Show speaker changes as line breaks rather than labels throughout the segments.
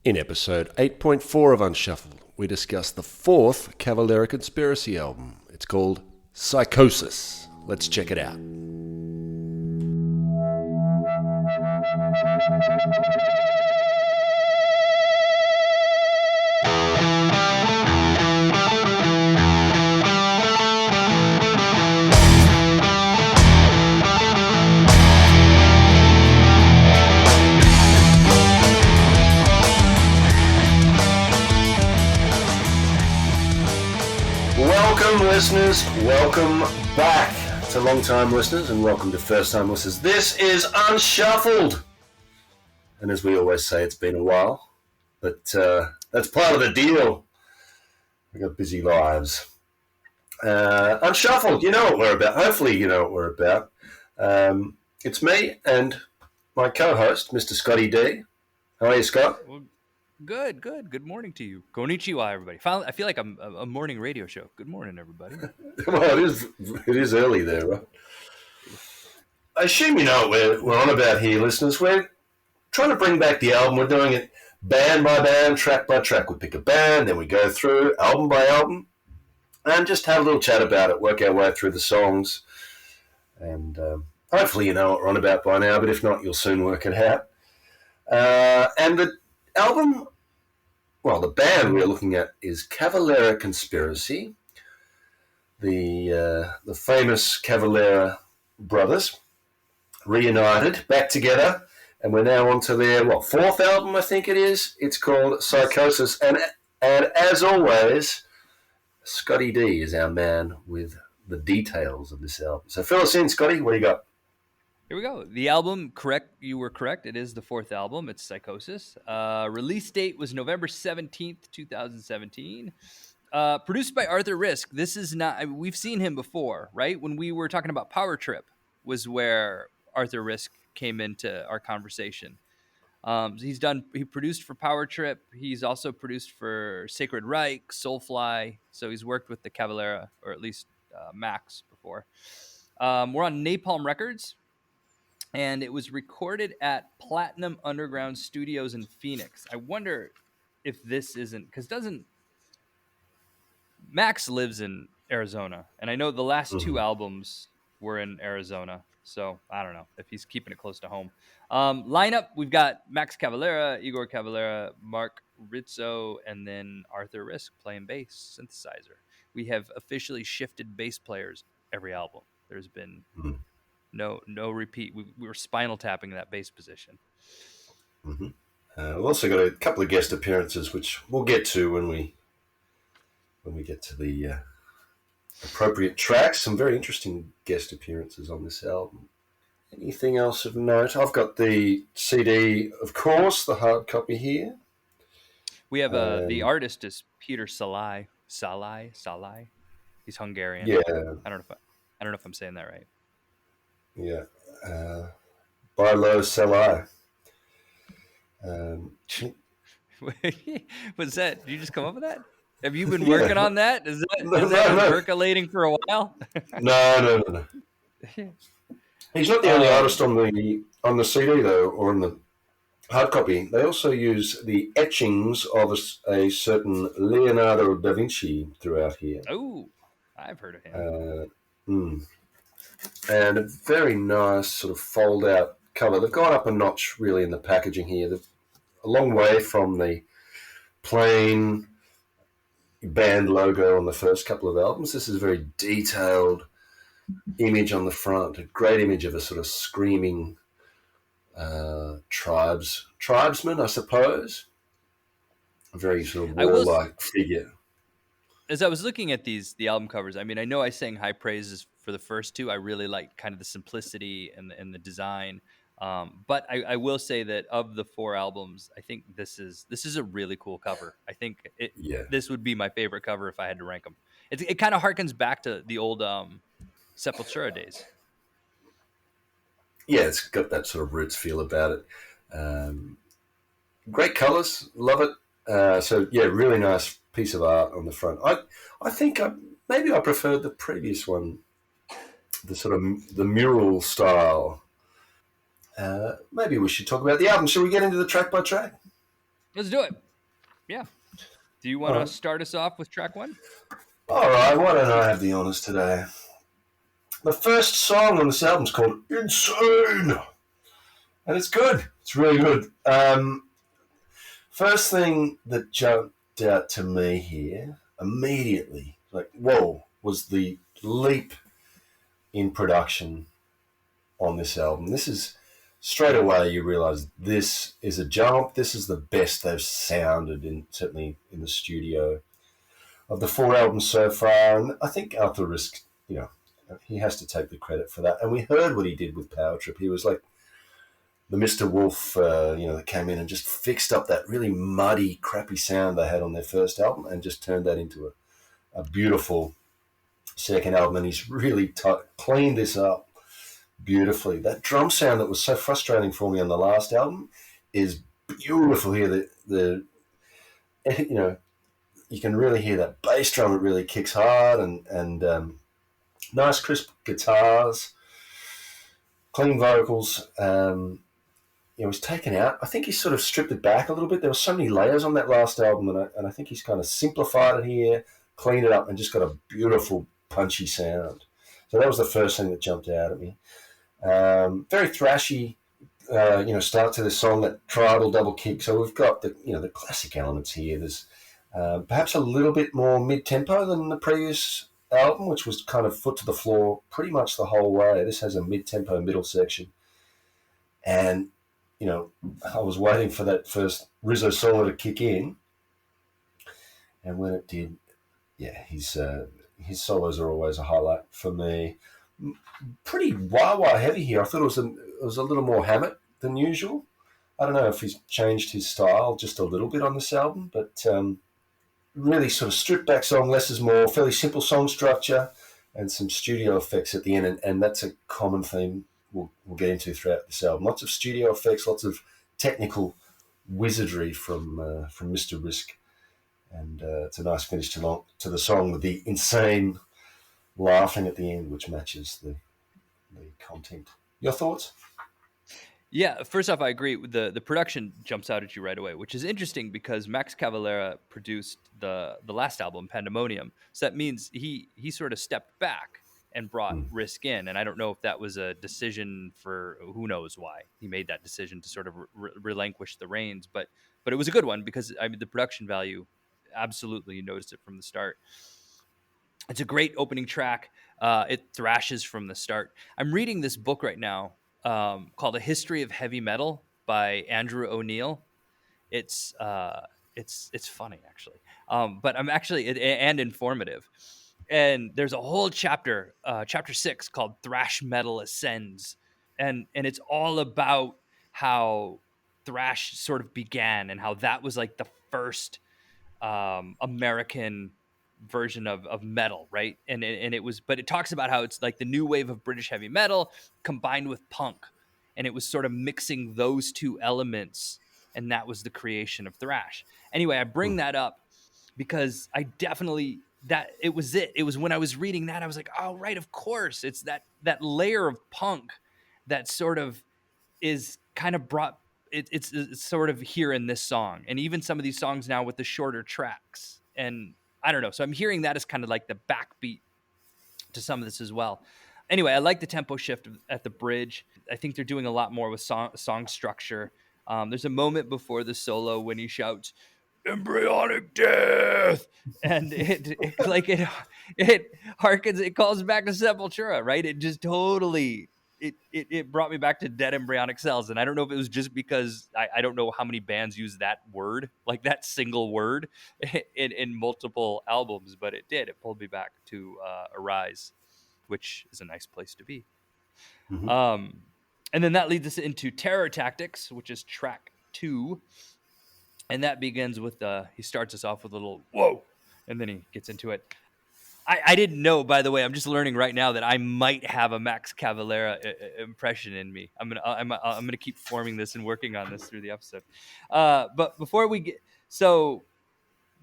In episode 8.4 of Unshuffled, we discuss the fourth Cavalera Conspiracy album. It's called Psychosis. Let's check it out. Welcome, listeners. Welcome back to long-time listeners, and welcome to first-time listeners. This is Unshuffled. And as we always say, it's been a while, but that's part of the deal. We've got busy lives. Unshuffled, you know what we're about. Hopefully you know what we're about. It's me and my co-host, Mr. Scotty D. How are you, Scott?
Well, good. Good morning to you. Konnichiwa, everybody. Finally, I feel like I'm a morning radio show. Good morning, everybody.
Well, it is early there, right? I assume you know what we're on about here, listeners. We're trying to bring back the album. We're doing it band by band, track by track. We pick a band, then we go through album by album, and just have a little chat about it, work our way through the songs. And hopefully you know what we're on about by now, but if not, you'll soon work it out. And the album, well, the band we're looking at is Cavalera Conspiracy, the famous Cavalera brothers, reunited, back together, and we're now on to their, fourth album, I think it is. It's called Psychosis, and as always, Scotty D is our man with the details of this album. So fill us in, Scotty, what do you got?
Here we go. The album, correct. You were correct. It is the fourth album. It's Psychosis. Release date was November 17th, 2017. Produced by Arthur Rizk. This is not, we've seen him before, right? When we were talking about Power Trip was where Arthur Rizk came into our conversation. He produced for Power Trip. He's also produced for Sacred Reich, Soulfly. So he's worked with the Cavalera, or at least Max before. We're on Napalm Records, and it was recorded at Platinum Underground Studios in Phoenix. I wonder if this isn't, because Max lives in Arizona, and I know the last two albums were in Arizona, so I don't know if he's keeping it close to home. Lineup, we've got Max Cavalera, Igor Cavalera, Marc RIzzo, and then Arthur Rizk playing bass, synthesizer. We have officially shifted bass players every album. There's been no repeat. We were spinal tapping that bass position.
Mm-hmm. We've also got a couple of guest appearances, which we'll get to when we get to the appropriate tracks. Some very interesting guest appearances on this album. Anything else of note? I've got the CD, of course, the hard copy here.
We have the artist is Peter Salai. He's Hungarian.
Yeah.
I don't know if I'm saying that right.
Yeah. Buy low, sell high.
What's that? Did you just come up with that? Have you been working on that? Is that percolating for a while?
No. He's not the only artist on the CD though, or on the hard copy. They also use the etchings of a certain Leonardo da Vinci throughout here.
Oh, I've heard of him.
And a very nice sort of fold-out cover. They've gone up a notch really in the packaging here. They're a long way from the plain band logo on the first couple of albums. This is a very detailed image on the front, a great image of a sort of screaming tribesman, I suppose. A very sort of warlike figure.
As I was looking at the album covers, I mean, I know I sang high praises for the first two. I really liked kind of the simplicity and the design. But I will say that of the four albums, I think this is a really cool cover. I think this would be my favorite cover if I had to rank them. It kind of harkens back to the old Sepultura days.
Yeah, it's got that sort of roots feel about it. Great colors, love it. So yeah, really nice piece of art on the front. I think maybe I preferred the previous one, the sort of the mural style. Maybe we should talk about the album. Shall we get into the track by track?
Let's do it. Yeah. Do you want
All
to
right.
start us off with track one?
All right. Why don't I have the honours today? The first song on this album is called Insane. And it's good. It's really good. First thing that jumped out to me here immediately, like, whoa, was the leap in production on this album. This is straight away you realize this is a jump. This is the best they've sounded in, certainly in the studio, of the four albums so far. And I think Arthur Rizk, he has to take the credit for that. And we heard what he did with Power Trip. He was like the Mr. Wolf, that came in and just fixed up that really muddy, crappy sound they had on their first album and just turned that into a beautiful second album. And he's really cleaned this up beautifully. That drum sound that was so frustrating for me on the last album is beautiful here. The you can really hear that bass drum. It really kicks hard and nice crisp guitars, clean vocals. It was taken out. I think he sort of stripped it back a little bit. There were so many layers on that last album, and I think he's kind of simplified it here, cleaned it up, and just got a beautiful, punchy sound. So that was the first thing that jumped out at me. Very thrashy, start to the song, that tribal double kick. So we've got the classic elements here. There's perhaps a little bit more mid-tempo than the previous album, which was kind of foot to the floor pretty much the whole way. This has a mid-tempo middle section. And I was waiting for that first RIzzo solo to kick in, and when it did, yeah, his solos are always a highlight for me. Pretty wah-wah heavy here. I thought it was a little more Hammett than usual. I don't know if he's changed his style just a little bit on this album, but really sort of stripped back song, less is more, fairly simple song structure, and some studio effects at the end, and that's a common theme we'll get into throughout this album. Lots of studio effects, lots of technical wizardry from Mr. Rizk, and it's a nice finish to the song with the insane laughing at the end, which matches the content. Your thoughts?
Yeah, first off, I agree. The production jumps out at you right away, which is interesting because Max Cavalera produced the last album, Pandemonium. So that means he sort of stepped back and brought Rizk in. And I don't know if that was a decision for who knows why he made that decision to sort of relinquish the reins, but it was a good one because the production value, absolutely, you noticed it from the start. It's a great opening track. It thrashes from the start. I'm reading this book right now called A History of Heavy Metal by Andrew O'Neill. It's funny actually, but I'm actually and informative. And there's a whole chapter 6 called Thrash Metal Ascends, and it's all about how thrash sort of began and how that was like the first American version of metal, right? And it was, but it talks about how it's like the new wave of British heavy metal combined with punk, and it was sort of mixing those two elements, and that was the creation of thrash. Anyway, I bring that up because I definitely it was when I was reading that I was like, oh right, of course, it's that layer of punk that sort of is kind of brought. It's sort of here in this song, and even some of these songs now with the shorter tracks. And I don't know. So I'm hearing that as kind of like the backbeat to some of this as well. Anyway, I like the tempo shift at the bridge. I think they're doing a lot more with song structure. There's a moment before the solo when he shouts, "Embryonic death," and it harkens, it calls back to Sepultura, right? It just totally it brought me back to dead embryonic cells. And I don't know if it was just because I don't know how many bands use that word, like that single word, in multiple albums, but it did. It pulled me back to Arise, which is a nice place to be. And then that leads us into Terror Tactics, which is track 2. And that begins with he starts us off with a little whoa, and then he gets into it. I didn't know, by the way. I'm just learning right now that I might have a Max Cavalera impression in me. I'm gonna keep forming this and working on this through the episode. But before we get, so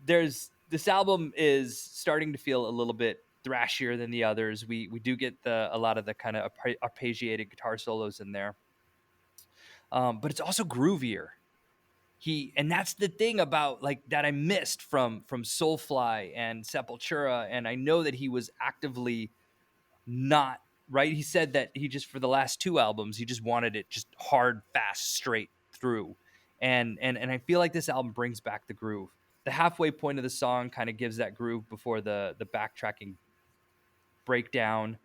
there's this album is starting to feel a little bit thrashier than the others. We do get a lot of the kind of arpeggiated guitar solos in there, but it's also groovier. and that's the thing about like that I missed from Soulfly and Sepultura, and I know that he was actively not right. He said that he just for the last two albums he just wanted it just hard, fast, straight through, and I feel like this album brings back the groove. The halfway point of the song kind of gives that groove before the backtracking breakdown,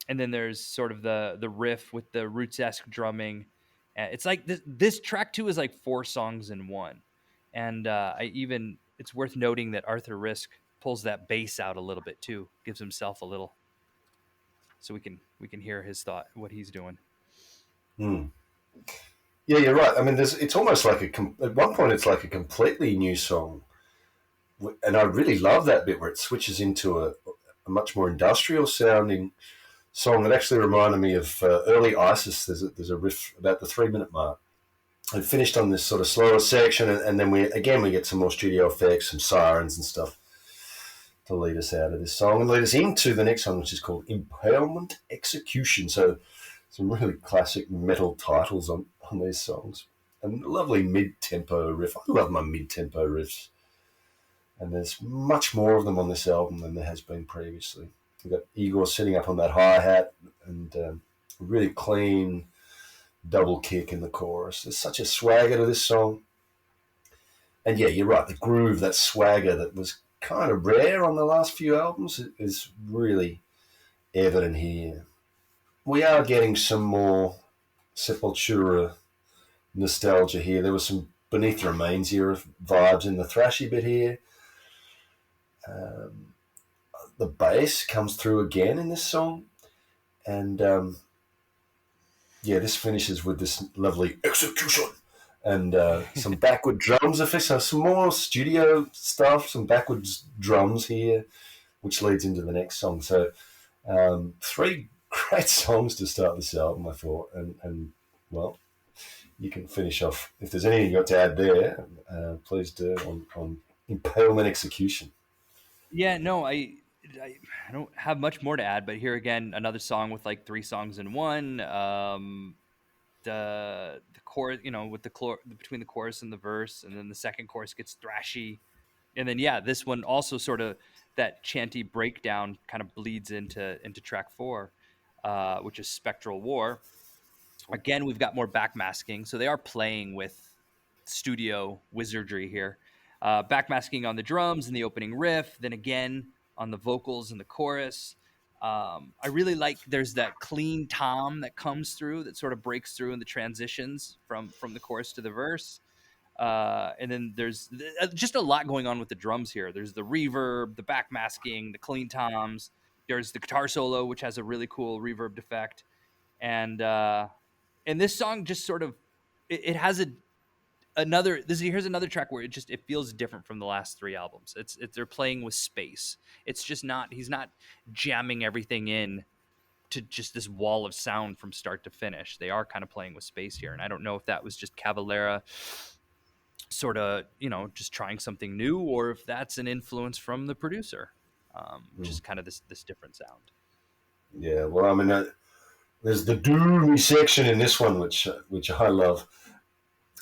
and then there's sort of the riff with the roots-esque drumming. It's like this track two is like four songs in one, and it's worth noting that Arthur Rizk pulls that bass out a little bit too, gives himself a little, so we can hear his thought, what he's doing.
Yeah, you're right. I mean, it's almost like at one point it's like a completely new song, and I really love that bit where it switches into a much more industrial sounding song that actually reminded me of early ISIS. There's a riff about the 3-minute mark. It finished on this sort of slower section, and then we get some more studio effects, some sirens and stuff to lead us out of this song and lead us into the next one, which is called Impalement Execution. So some really classic metal titles on these songs, and a lovely mid-tempo riff. I love my mid-tempo riffs, and there's much more of them on this album than there has been previously. We've got Igor sitting up on that hi-hat and a really clean double kick in the chorus. There's such a swagger to this song. And yeah, you're right, the groove, that swagger that was kind of rare on the last few albums is really evident here. We are getting some more Sepultura nostalgia here. There was some Beneath the Remains era vibes in the thrashy bit here. The bass comes through again in this song, and this finishes with this lovely execution and some backward drums effects. So some more studio stuff, some backwards drums here, which leads into the next song. So 3 great songs to start this album, I thought, and well, you can finish off. If there's anything you got to add there, please do on Impalement Execution.
Yeah, no, I don't have much more to add, but here again, another song with like 3 songs in one. The chorus, with between the chorus and the verse, and then the second chorus gets thrashy, and then this one also sort of that chanty breakdown kind of bleeds into track 4, which is Spectral War. Again, we've got more backmasking, so they are playing with studio wizardry here. Backmasking on the drums and the opening riff, then again on the vocals and the chorus. I really like there's that clean tom that comes through that sort of breaks through in the transitions from the chorus to the verse. And then there's just a lot going on with the drums here. There's the reverb, the backmasking, the clean toms. There's the guitar solo, which has a really cool reverb effect. And this song just sort of, it has here's another track where it feels different from the last 3 albums. They're playing with space. It's just he's not jamming everything in to just this wall of sound from start to finish. They are kind of playing with space here. And I don't know if that was just Cavalera sort of, just trying something new, or if that's an influence from the producer, which is kind of this different sound. Yeah,
well, I mean, there's the doomy section in this one, which I love.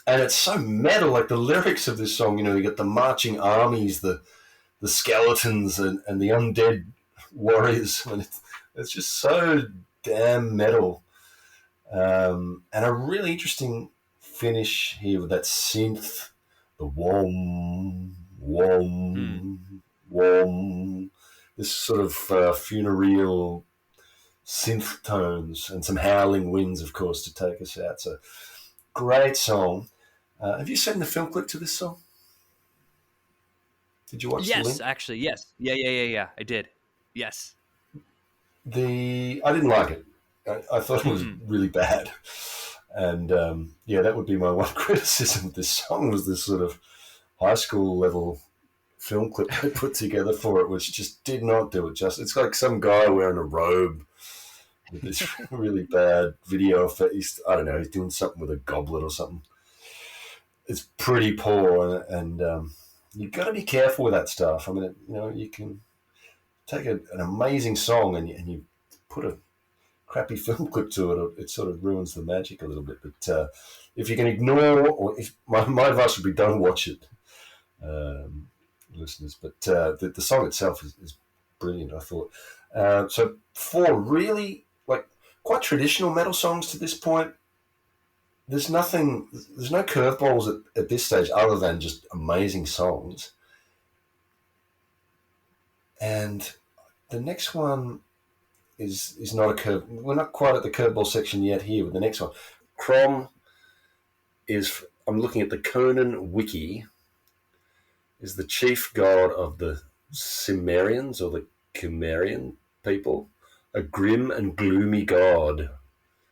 And it's so metal, like the lyrics of this song, you got the marching armies, the skeletons, and the undead warriors. And it's just so damn metal. And a really interesting finish here with that synth, the wom, this sort of funereal synth tones, and some howling winds, of course, to take us out. So great song. Have you seen the film clip to this song? Did you watch the link?
Yes, actually, yes. Yeah, I did. Yes.
I didn't like it. I thought it was really bad. And that would be my one criticism of this song, was this sort of high school level film clip they put together for it, which just did not do it justice. It's like some guy wearing a robe with this really bad video effect. I don't know, he's doing something with a goblet or something. It's pretty poor, and you've got to be careful with that stuff. I mean, you can take an amazing song and you put a crappy film clip to it, it sort of ruins the magic a little bit. But if you can ignore, or if my advice would be, don't watch it, listeners. But the song itself is brilliant, I thought. So 4 really like quite traditional metal songs to this point. There's no curveballs at this stage other than just amazing songs. And the next one is not a curve. We're not quite at the curveball section yet here with the next one. Crom is, I'm looking at the Conan wiki, is the chief god of the Cimmerians or the Cimmerian people, a grim and gloomy god.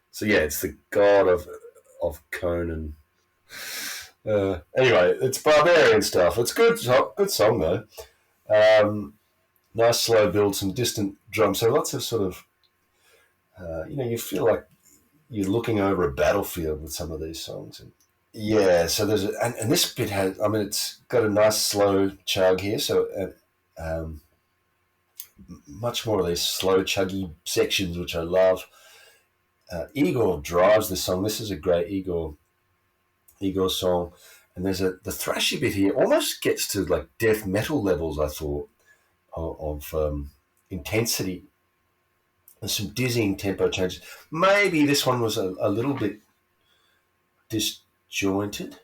So yeah, it's the god of Conan. Anyway, it's barbarian stuff. It's good song though. Nice slow build, some distant drums. So lots of sort of, you feel like you're looking over a battlefield with some of these songs. And yeah, so there's and this bit has, I mean, it's got a nice slow chug here. So much more of these slow chuggy sections, which I love. Igor drives this song. This is a great Igor song. And there's the thrashy bit here almost gets to like death metal levels, I thought, of intensity. There's some dizzying tempo changes. Maybe this one was a little bit disjointed.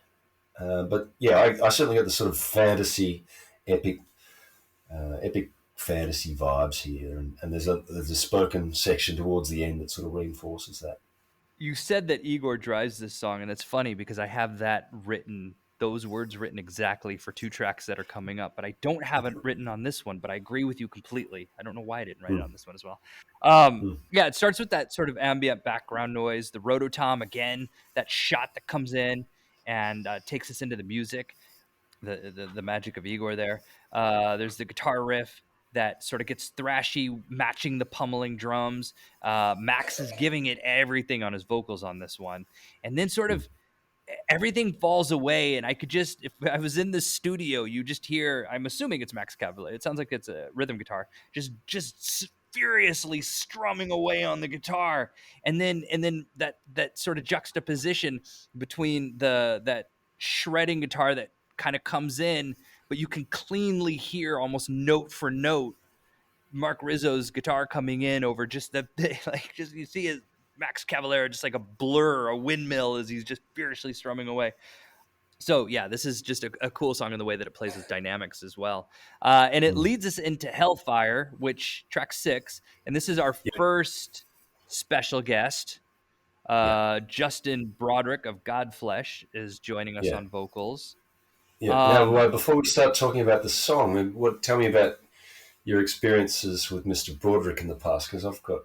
But yeah, I certainly got the sort of fantasy, epic fantasy vibes here. And there's a spoken section towards the end that sort of reinforces that.
You said that Igor drives this song, and it's funny because I have those words written exactly for 2 tracks that are coming up, but I don't have it written on this one, but I agree with you completely. I don't know why I didn't write it on this one as well. Yeah, it starts with that sort of ambient background noise, the rototom again, that shot that comes in and takes us into the music, the magic of Igor there. There's the guitar riff that sort of gets thrashy, matching the pummeling drums. Max is giving it everything on his vocals on this one. And then sort of everything falls away, and I could just, if I was in the studio, you just hear, I'm assuming it's Max Cavalera. It sounds like it's a rhythm guitar, just furiously strumming away on the guitar. And then that sort of juxtaposition between that shredding guitar that kind of comes in, but you can cleanly hear almost note for note Marc RIzzo's guitar coming in over just you see his Max Cavalera just like a blur, a windmill as he's just furiously strumming away. So yeah, this is just a cool song in the way that it plays with dynamics as well. And it leads us into Hellfire, which track 6. And this is our first special guest. Justin Broderick of Godflesh is joining us on vocals.
Yeah. Now, before we start talking about the song, tell me about your experiences with Mr. Broderick in the past, because I've got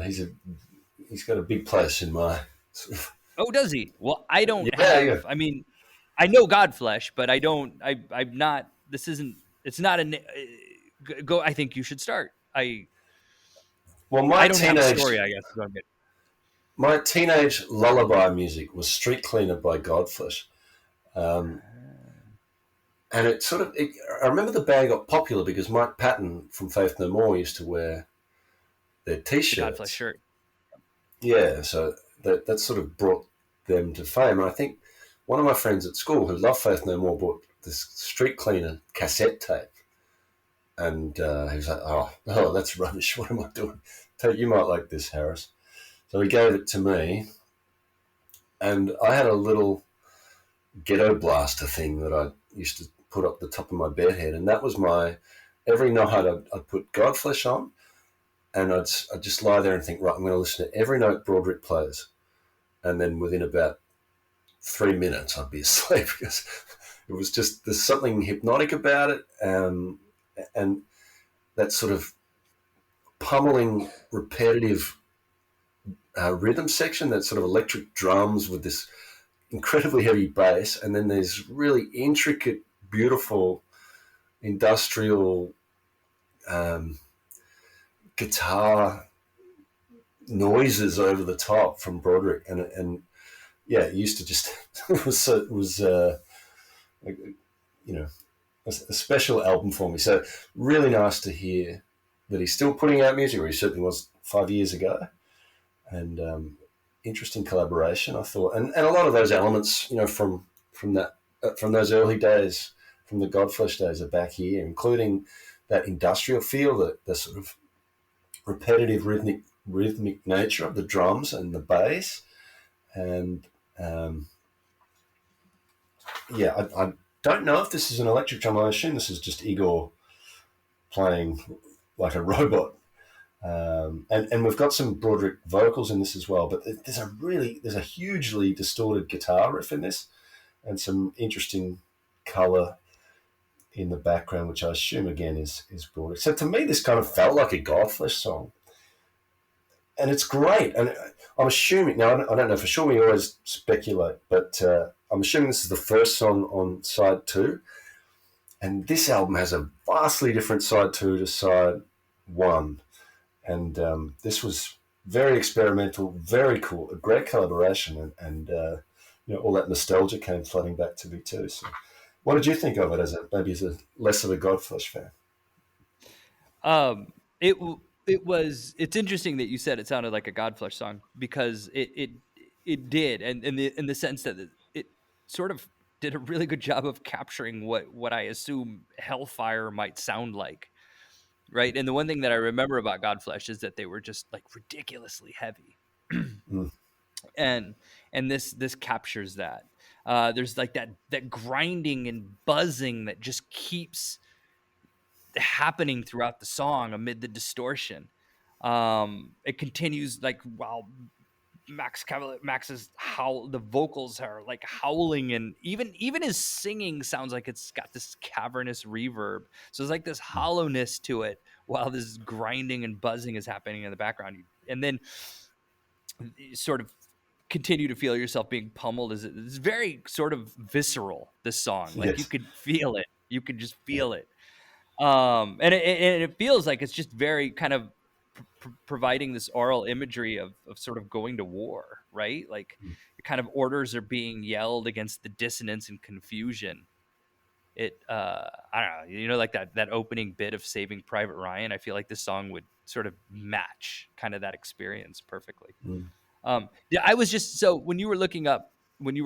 he's got a big place in my.
Oh, does he? Well, I don't have. Yeah. I mean, I know Godflesh, but I don't. I'm not. This isn't. It's not a. Go. I think you should start. I don't have a story, I guess.
My teenage lullaby music was Street Cleaner by Godflesh. And it sort of, I remember the band got popular because Mike Patton from Faith No More used to wear their T-shirts.
The Godflesh shirt.
Yeah, so that sort of brought them to fame. And I think one of my friends at school who loved Faith No More bought this Street Cleaner cassette tape. And he was like, oh, that's rubbish. What am I doing? You might like this, Harris. So he gave it to me. And I had a little ghetto blaster thing that I used to put up the top of my bed head, and that was every night I'd put Godflesh on, and I'd just lie there and think, right, I'm going to listen to every note Broderick plays, and then within about 3 minutes I'd be asleep because it was just, there's something hypnotic about it, and that sort of pummeling repetitive rhythm section, that sort of electric drums with this incredibly heavy bass, and then there's really intricate, beautiful, industrial guitar noises over the top from Broderick, and yeah, it used to just it was a special album for me. So really nice to hear that he's still putting out music, or he certainly was 5 years ago. And interesting collaboration, I thought, and a lot of those elements, from those early days, from the Godflesh days, are back here, including that industrial feel, the sort of repetitive rhythmic nature of the drums and the bass, and I don't know if this is an electric drum. I assume this is just Igor playing like a robot. And we've got some Broderick vocals in this as well, but there's a hugely distorted guitar riff in this, and some interesting color in the background, which I assume again is Broderick. So to me, this kind of felt like a Godflesh song, and it's great. And I'm assuming now, I don't know for sure. We always speculate, but I'm assuming this is the first song on side 2, and this album has a vastly different side 2 to side 1. And this was very experimental, very cool, a great collaboration, and all that nostalgia came flooding back to me too. So, what did you think of it as less of a Godflesh fan?
It's interesting that you said it sounded like a Godflesh song, because it did, and in the sense that it sort of did a really good job of capturing what I assume Hellfire might sound like. Right. And the one thing that I remember about Godflesh is that they were just like ridiculously heavy. And this captures that. There's like that grinding and buzzing that just keeps happening throughout the song amid the distortion. It continues like while Max's the vocals are like howling, and even his singing sounds like it's got this cavernous reverb. So there's like this hollowness to it while this grinding and buzzing is happening in the background. And then you sort of continue to feel yourself being pummeled. It's very sort of visceral, this song. Like, yes, you could feel it. You could just feel it. And it feels like it's just very kind of providing this oral imagery of sort of going to war, right? Like, kind of orders are being yelled against the dissonance and confusion. I don't know, like that opening bit of Saving Private Ryan. I feel like this song would sort of match kind of that experience perfectly. Yeah, I was just, so when you were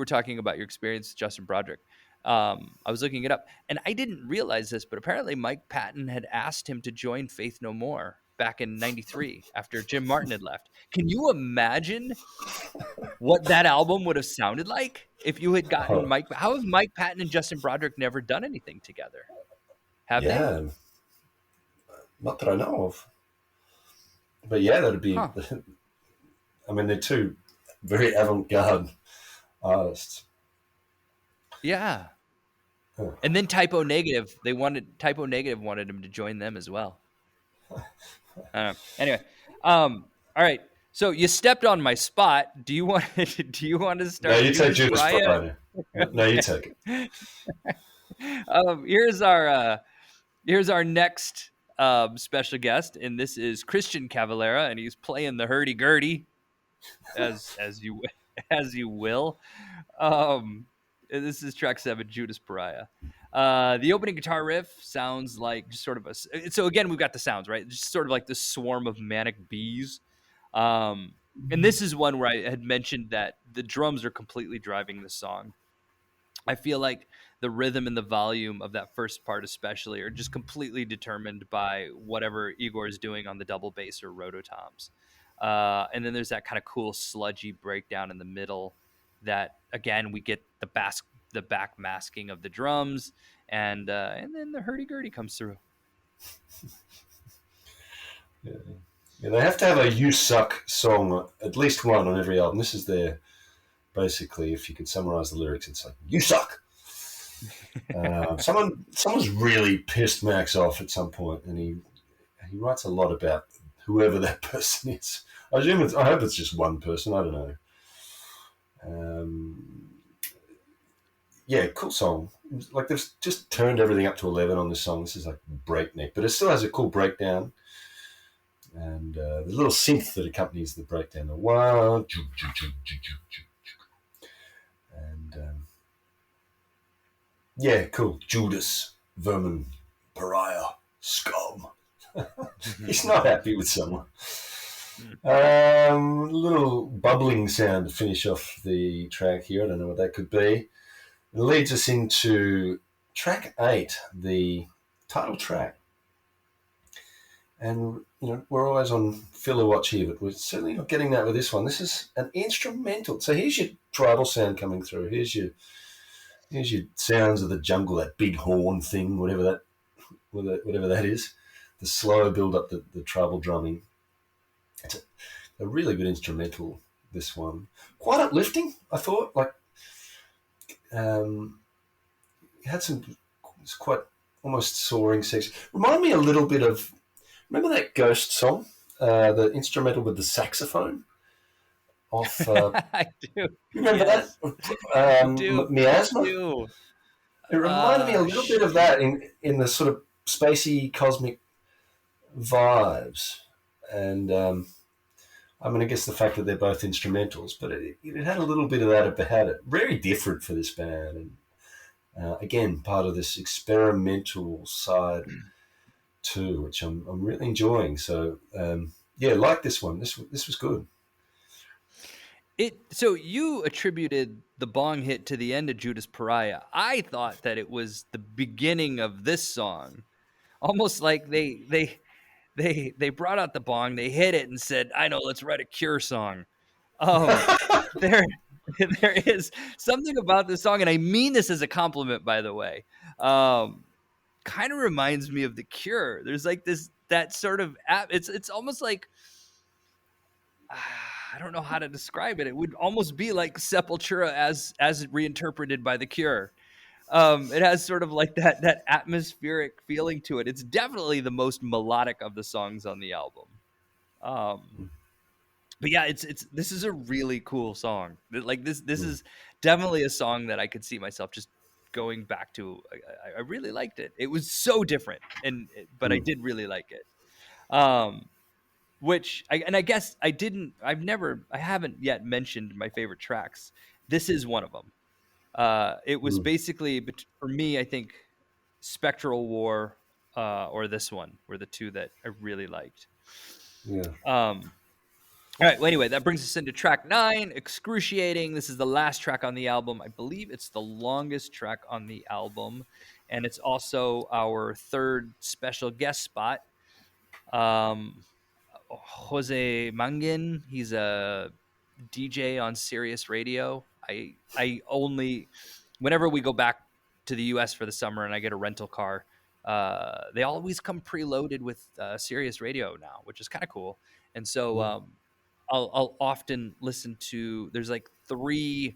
talking about your experience with Justin Broderick, I was looking it up, and I didn't realize this, but apparently Mike Patton had asked him to join Faith No More back in '93 after Jim Martin had left. Can you imagine what that album would have sounded like if you had gotten Mike? How have Mike Patton and Justin Broderick never done anything together? Have they?
Not that I know of. But yeah, that'd be. Huh. I mean, they're two very avant-garde artists.
Yeah. Huh. And then Typo Negative wanted him to join them as well. Anyway, all right. So you stepped on my spot. Do you want to start?
No, you take Judas Prior. No, you take it.
Here's our next special guest, and this is Christian Cavalera, and he's playing the hurdy-gurdy, as you will. This is track 7, Judas Pariah. The opening guitar riff sounds like just sort of so again, we've got the sounds, right? Just sort of like this swarm of manic bees. And this is one where I had mentioned that the drums are completely driving the song. I feel like the rhythm and the volume of that first part especially are just completely determined by whatever Igor is doing on the double bass or rototoms. And then there's that kind of cool sludgy breakdown in the middle that, again, we get the back masking of the drums, and then the hurdy-gurdy comes through.
Yeah, they have to have a "You Suck" song, at least one on every album. This is their, basically, if you could summarize the lyrics, it's like, "You suck." Someone's really pissed Max off at some point, and he writes a lot about whoever that person is. I hope it's just one person. I don't know. Yeah, cool song. Like, they've just turned everything up to 11 on this song. This is like breakneck, but it still has a cool breakdown. And the little synth that accompanies the breakdown, the one, and yeah, cool. Judas, vermin, pariah, scum. He's not happy with someone. Little bubbling sound to finish off the track here. I don't know what that could be. It leads us into track 8, the title track. And, we're always on filler watch here, but we're certainly not getting that with this one. This is an instrumental. So here's your tribal sound coming through. Here's your sounds of the jungle, that big horn thing, whatever that is. The slow build up, the tribal drumming. It's a really good instrumental, this one. Quite uplifting, I thought. Like, it had it's quite almost soaring section. Remind me a little bit of, remember that Ghost song, the instrumental with the saxophone? Off,
I do.
Remember that? Miasma?
I do.
It reminded me a little bit of that in the sort of spacey, cosmic vibes. And I guess the fact that they're both instrumentals, but it had a little bit of that about it. Very different for this band. And again, part of this experimental side too, which I'm really enjoying. So like this one. This was good.
So you attributed the bong hit to the end of Judas Pariah. I thought that it was the beginning of this song, almost like they brought out the bong, they hit it, and said, "I know, let's write a Cure song." There is something about this song, and I mean this as a compliment, by the way. Kind of reminds me of the Cure. There's like that sort of it's almost like. I don't know how to describe it. It would almost be like Sepultura as reinterpreted by the Cure. It has sort of like that atmospheric feeling to it. It's definitely the most melodic of the songs on the album. But yeah, this is a really cool song. Like this is definitely a song that I could see myself just going back to. I really liked it. It was so different, but I did really like it. Which I haven't yet mentioned my favorite tracks. This is one of them. It was basically, for me, I think Spectral War or this one were the two that I really liked.
Yeah.
All right. Well, anyway, that brings us into track 9, Excruciating. This is the last track on the album. I believe it's the longest track on the album, and it's also our third special guest spot. Jose Mangin, he's a DJ on Sirius Radio. I only, whenever we go back to the US for the summer and I get a rental car, they always come preloaded with Sirius Radio now, which is kind of cool. And so I'll often listen to, there's like 3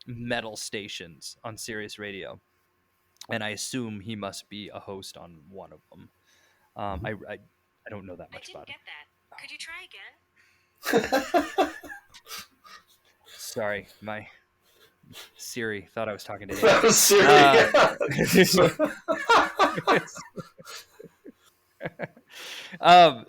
metal stations on Sirius Radio, and I assume he must be a host on one of them. I don't know that much about him.
Could you try again?
Sorry, my Siri thought I was talking to him.
That was Siri.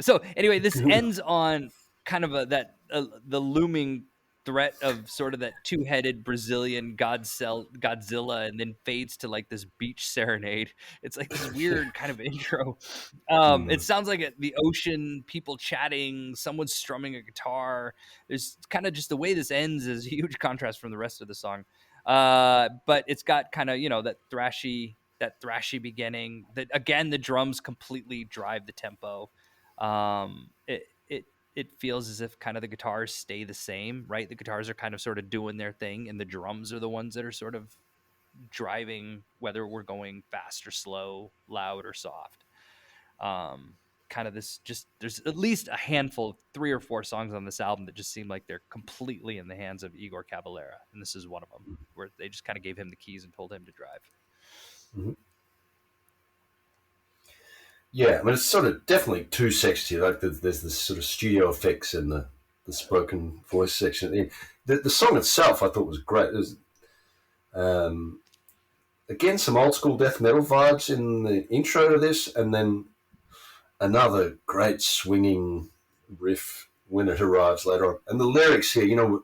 So anyway, this ends on kind of the looming threat of sort of that 2-headed Brazilian Godzilla, and then fades to like this beach serenade. It's like this weird kind of intro. It sounds like the ocean, people chatting, someone strumming a guitar. There's kind of just the way this ends is a huge contrast from the rest of the song. But it's got kind of, that thrashy beginning. That again, the drums completely drive the tempo. It feels as if kind of the guitars stay the same, right? The guitars are kind of sort of doing their thing, and the drums are the ones that are sort of driving whether we're going fast or slow, loud or soft. Kind of this, just there's at least a handful, 3 or 4 songs on this album that just seem like they're completely in the hands of Igor Cavalera, and this is one of them, where they just kind of gave him the keys and told him to drive.
Mm-hmm. Yeah, I mean, it's sort of definitely 2 sections here. Like there's this sort of studio effects in the spoken voice section. The song itself, I thought was great. There's again some old school death metal vibes in the intro to this, and then another great swinging riff when it arrives later on. And the lyrics here,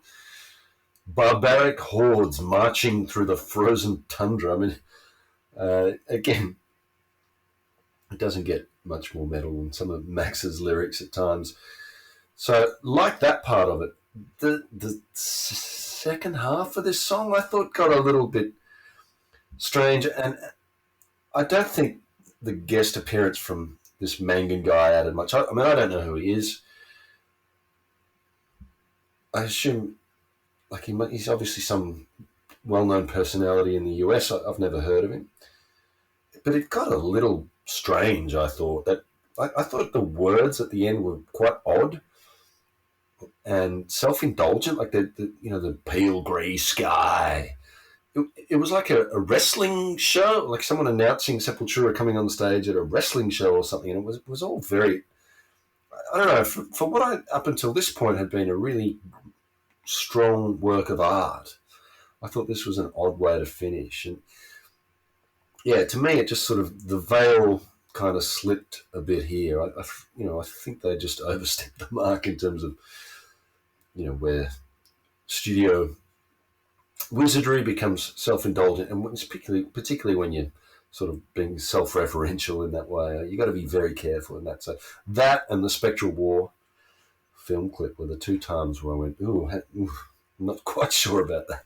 barbaric hordes marching through the frozen tundra. I mean, again, it doesn't get much more metal than some of Max's lyrics at times. So, like that part of it, the second half of this song I thought got a little bit strange, and I don't think the guest appearance from this Mangan guy added much. I mean, I don't know who he is. I assume, like, he's obviously some well-known personality in the US. I've never heard of him, but it got a little strange. I thought I thought the words at the end were quite odd and self-indulgent, like the pale grey sky. It was like a wrestling show, like someone announcing Sepultura coming on stage at a wrestling show or something, and it was all very, I don't know, for what I up until this point had been a really strong work of art. I thought this was an odd way to finish, and yeah, to me it just sort of, the veil kind of slipped a bit here. I think they just overstepped the mark in terms of, where studio wizardry becomes self-indulgent, and particularly when you're sort of being self-referential in that way, you got to be very careful in that. So that and the Spectral War film clip were the two times where I went, I'm not quite sure about that.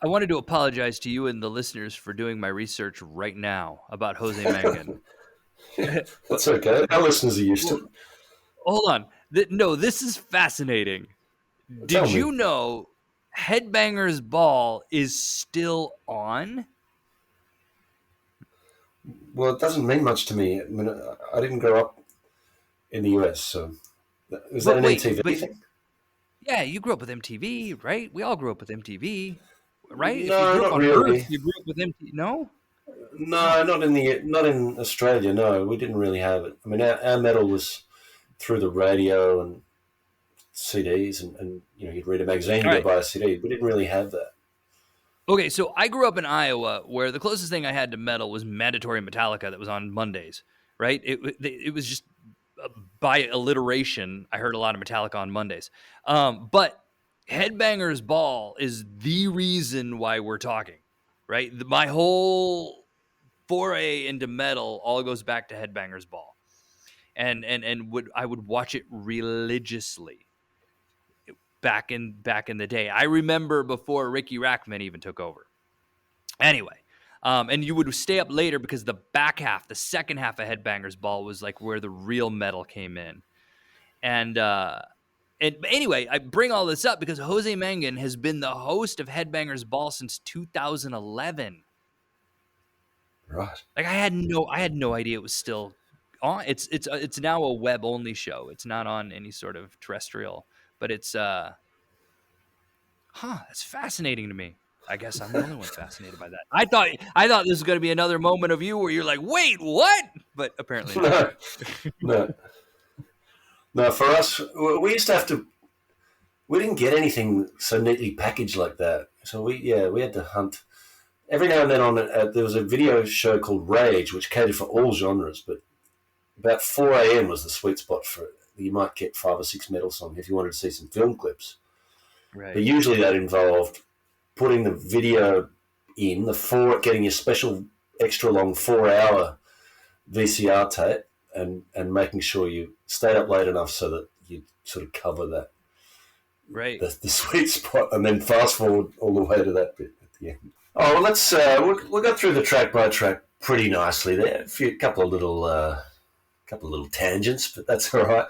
I wanted to apologize to you and the listeners for doing my research right now about Jose Mangan.
That's okay. Our listeners are used to it.
Hold on. No, this is fascinating. Did you know Headbangers Ball is still on?
Well, it doesn't mean much to me. I mean, I didn't grow up in the US, so is that an MTV thing?
Yeah, you grew up with MTV, right? We all grew up with MTV, right?
No, not really.
You grew up with MTV, no?
No, not in Australia. No, we didn't really have it. I mean, our metal was through the radio and CDs, and you'd read a magazine, you'd buy a CD. We didn't really have that.
Okay, so I grew up in Iowa, where the closest thing I had to metal was Mandatory Metallica that was on Mondays, right? It was just by alliteration. I heard a lot of Metallica on Mondays, but Headbangers Ball is the reason why we're talking, right? My whole foray into metal all goes back to Headbangers Ball. And I would watch it religiously back in the day. I remember before Ricky Rackman even took over. Anyway, and you would stay up later because the second half of Headbangers Ball was like where the real metal came in. And anyway, I bring all this up because Jose Mangan has been the host of Headbangers Ball since 2011.
Right.
Like I had no idea it was still on. It's now a web only show. It's not on any sort of terrestrial, but it's that's fascinating to me. I guess I'm the only one fascinated by that. I thought this was going to be another moment of you where you're like, wait, what? But apparently not.
No, for us, we used to have to, we didn't get anything so neatly packaged like that. So we had to hunt. Every now and then there was a video show called Rage, which catered for all genres, but about 4 a.m. was the sweet spot for it. You might get 5 or 6 metal songs if you wanted to see some film clips.
Right.
But usually that involved putting the video in, getting your special extra long 4-hour VCR tape and making sure you stayed up late enough so that you sort of cover that,
right,
the sweet spot, and then fast forward all the way to that bit at the end. Oh, well, let's we'll go through the track by track pretty nicely there. A couple of little tangents, but that's all right.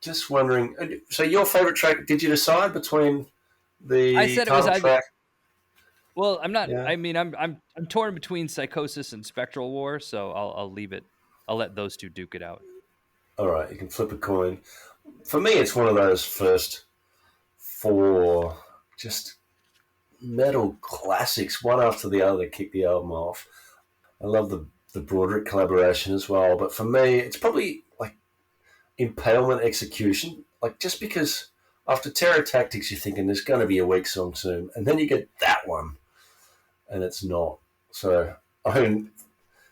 Just wondering, so your favourite track? Did you decide between the title track?
Well, I'm not. Yeah. I mean, I'm torn between Psychosis and Spectral War, so I'll leave it. I'll let those two duke it out.
All right, you can flip a coin. For me, it's one of those first 4 just metal classics, one after the other, kick the album off. I love the Broderick collaboration as well, but for me, it's probably like Impalement Execution. Like, just because after Terror Tactics, you're thinking there's going to be a weak song soon, and then you get that one, and it's not. So, I mean,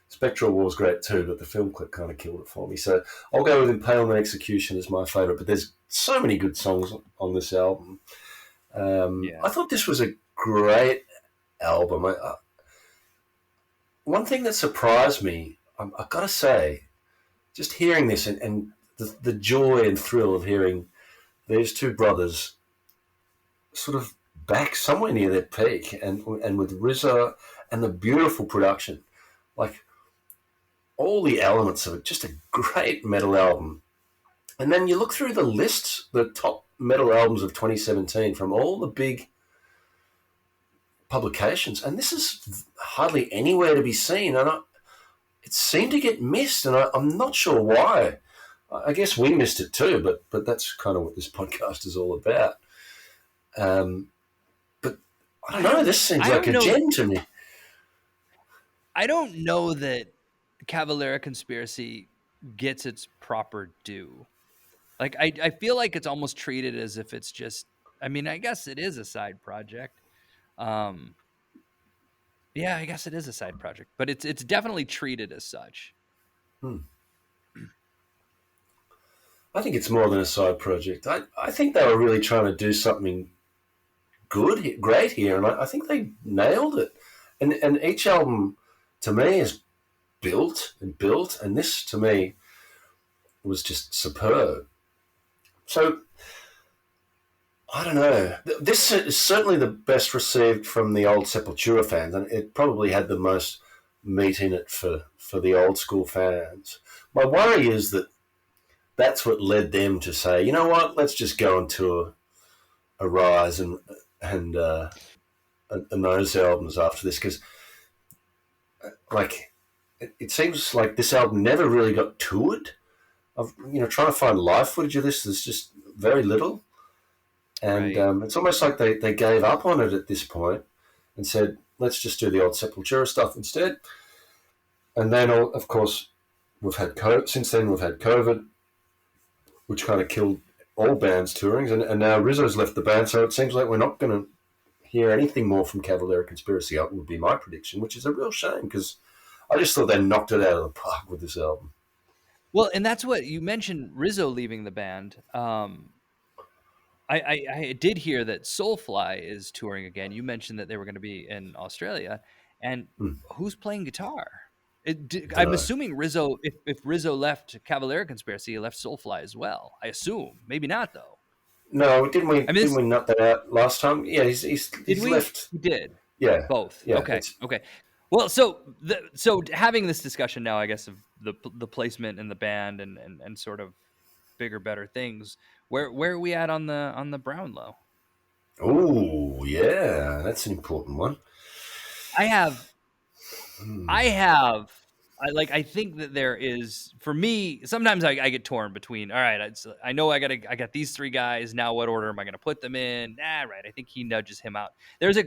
Spectral War is great too, but the film clip kind of killed it for me. So I'll go with Impalement Execution as my favourite, but there's so many good songs on this album. I thought this was a great album. one thing that surprised me, I've got to say, just hearing this and the joy and thrill of hearing these two brothers sort of back somewhere near their peak, and with RIzzo and the beautiful production, like all the elements of it, just a great metal album. And then you look through the lists, the top metal albums of 2017 from all the big publications, and this is hardly anywhere to be seen, and it seemed to get missed, and I'm not sure why. I guess we missed it too, but that's kind of what this podcast is all about. But I don't know. This seems like a gem to me.
I don't know that Cavalera Conspiracy gets its proper due. Like, I feel like it's almost treated as if it's just, I mean, I guess it is a side project. Yeah, I guess it is a side project, but it's definitely treated as such.
I think it's more than a side project. I think they were really trying to do something great here, and I think they nailed it. And each album, to me, is built, and this, to me, was just superb. So, I don't know. This is certainly the best received from the old Sepultura fans, and it probably had the most meat in it for the old school fans. My worry is that that's what led them to say, you know what, let's just go into a rise and those albums after this, because like it seems like this album never really got toured. Trying to find live footage of this, there's just very little, and right. It's almost like they gave up on it at this point and said, let's just do the old Sepultura stuff instead. And then, of course, we've had COVID, which kind of killed all bands touring, and now Rizzo's left the band, so it seems like we're not going to hear anything more from Cavalera Conspiracy. That would be my prediction, which is a real shame, because I just thought they knocked it out of the park with this album.
Well, and that's what you mentioned, Rizzo leaving the band. I did hear that Soulfly is touring again. You mentioned that they were going to be in Australia, and who's playing guitar? I'm assuming Rizzo, if Rizzo left Cavalera Conspiracy, he left Soulfly as well. I assume. Maybe not, though.
No, didn't we nut that out last time? Yeah, he's left.
He did.
Yeah.
Both.
Yeah,
okay. Well, so having this discussion now, I guess, of the placement in the band and sort of bigger, better things, where are we at on the Brownlow?
Oh, yeah, that's an important one.
I think that there is, for me, sometimes I get torn between, all right, I know I got these three guys, now what order am I going to put them in? Right, I think he nudges him out. There's a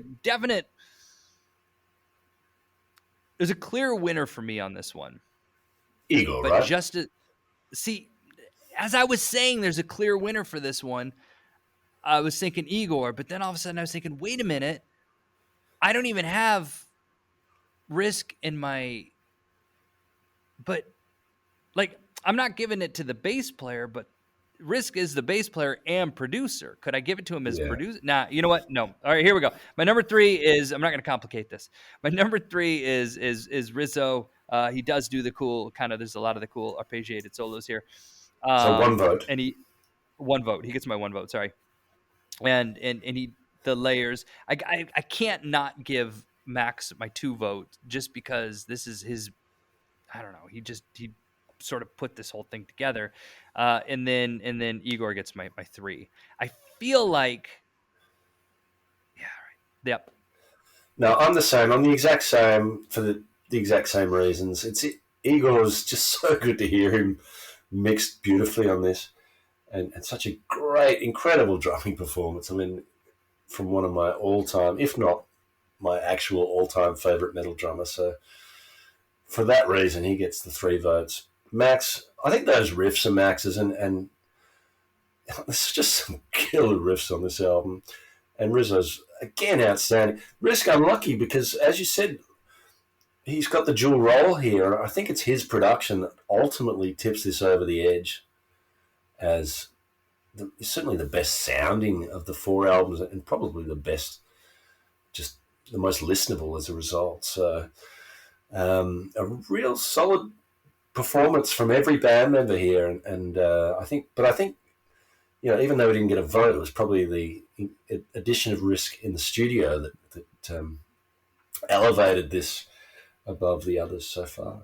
clear winner for me on this one.
Igor,
but
right?
As I was saying, there's a clear winner for this one. I was thinking Igor, but then all of a sudden I was thinking, wait a minute, I don't even have Rizk in my, but like, I'm not giving it to the bass player, but Rizk is the bass player and producer. Could I give it to him as producer? Nah, you know what? No. All right, here we go. My number 3 is, I'm not going to complicate this. My number 3 is Rizzo. He does do the cool kind of, there's a lot of the cool arpeggiated solos here.
So one vote.
And one vote. He gets my one vote. Sorry. And the layers. I can't not give Max my 2 votes just because this is his. I don't know. He sort of put this whole thing together, and then Igor gets my 3. I feel like. Yeah. Right. Yep.
No, I'm the same. I'm the exact same for the exact same reasons. Igor's just so good to hear him mixed beautifully on this, and such a great, incredible drumming performance. I mean, from one of my all-time, if not my actual all-time favorite metal drummer. So for that reason, he gets the 3 votes. Max, I think those riffs are Max's, and there's just some killer riffs on this album. And Rizzo's, again, outstanding. Rizk unlucky because, as you said, he's got the dual role here. I think it's his production that ultimately tips this over the edge as certainly the best sounding of the 4 albums, and probably the best, just the most listenable as a result. So A real solid performance from every band member here, and I think even though we didn't get a vote, it was probably the addition of Rizk in the studio that elevated this above the others so far.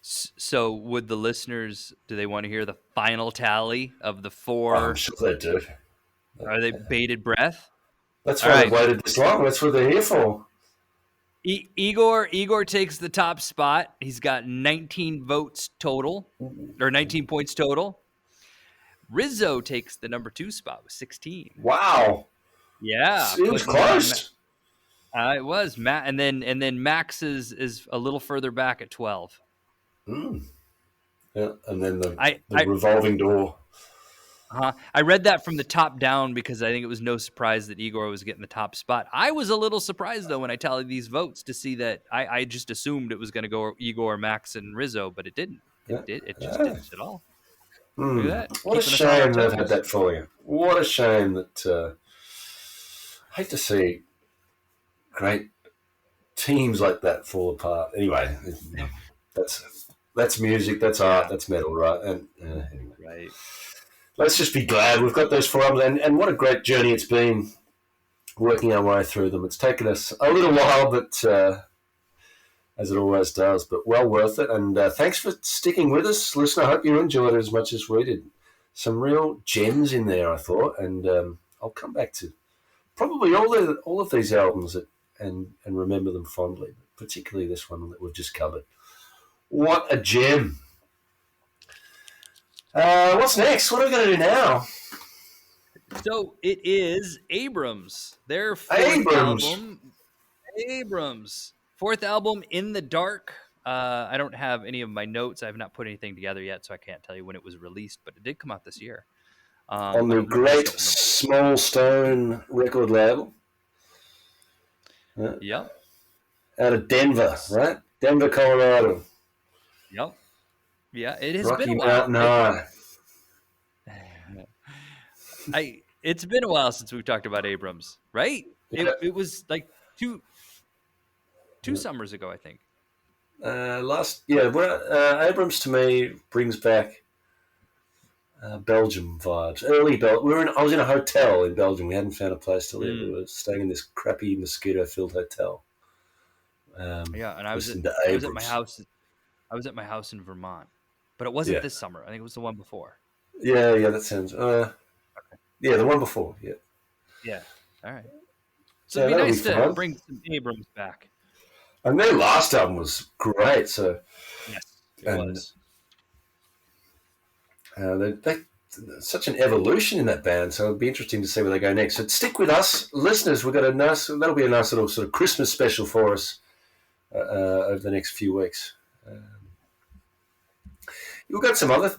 So would the listeners, do they want to hear the final tally of the four?
I'm sure they do.
Are they bated breath?
That's why they've waited this long. That's what they're here for.
Igor takes the top spot. He's got 19 votes total, or 19 points total. Rizzo takes the number 2 spot with 16.
Wow.
Yeah.
It was close.
It was Matt, and then Max is a little further back at 12.
Yeah, and then the revolving door.
I read that from the top down because I think it was no surprise that Igor was getting the top spot. I was a little surprised, though, when I tallied these votes to see that I just assumed it was going to go Igor, Max, and Rizzo, but it didn't. It just didn't at all. Look at that.
What a shame they've had that for you. What a shame that I hate to see great teams like that fall apart. Anyway, that's music, that's art, that's metal, right? And anyway.
Right.
Let's just be glad we've got those 4 albums, and what a great journey it's been working our way through them. It's taken us a little while, but as it always does, but well worth it. And thanks for sticking with us, listener. I hope you enjoyed it as much as we did. Some real gems in there, I thought, and I'll come back to probably all of these albums and remember them fondly, particularly this one that we've just covered. What a gem! What's next? What are we going to do now?
So it is Abrams. Their fourth album. Abrams. Fourth album, In the Dark. I don't have any of my notes. I have not put anything together yet, so I can't tell you when it was released, but it did come out this year.
On the great Small Stone record label.
Yep.
Out of Denver, right? Denver, Colorado.
Yep. Yeah, it has
Rocky
been a while.
Mountain High.
It's been a while since we've talked about Abrams, right?
Yeah.
It was like two summers ago, I think.
Abrams to me brings back Belgium vibes. I was in a hotel in Belgium. We hadn't found a place to live. We were staying in this crappy mosquito-filled hotel.
And I was at my house. I was at my house in Vermont, but it wasn't this summer. I think it was the one before.
Yeah, that sounds. Yeah, the one before. Yeah.
Yeah. All right. So it'd be nice to bring some Abrams back.
And their last album was great. So
yes, it was.
Such an evolution in that band. So it'll be interesting to see where they go next. So stick with us, listeners. That'll be a nice little sort of Christmas special for us over the next few weeks. We've got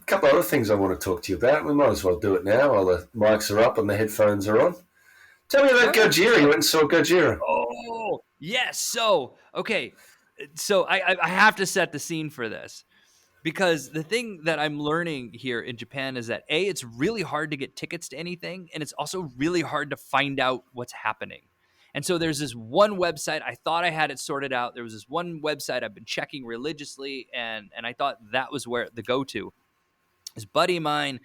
couple other things I want to talk to you about. We might as well do it now while the mics are up and the headphones are on. Tell me about Gojira. You went and saw Gojira.
Oh, yes. So, okay. So I have to set the scene for this because the thing that I'm learning here in Japan is that A, it's really hard to get tickets to anything, and it's also really hard to find out what's happening. And so there's this one website. I thought I had it sorted out. There was this one website I've been checking religiously, and I thought that was where the go-to. This buddy of mine,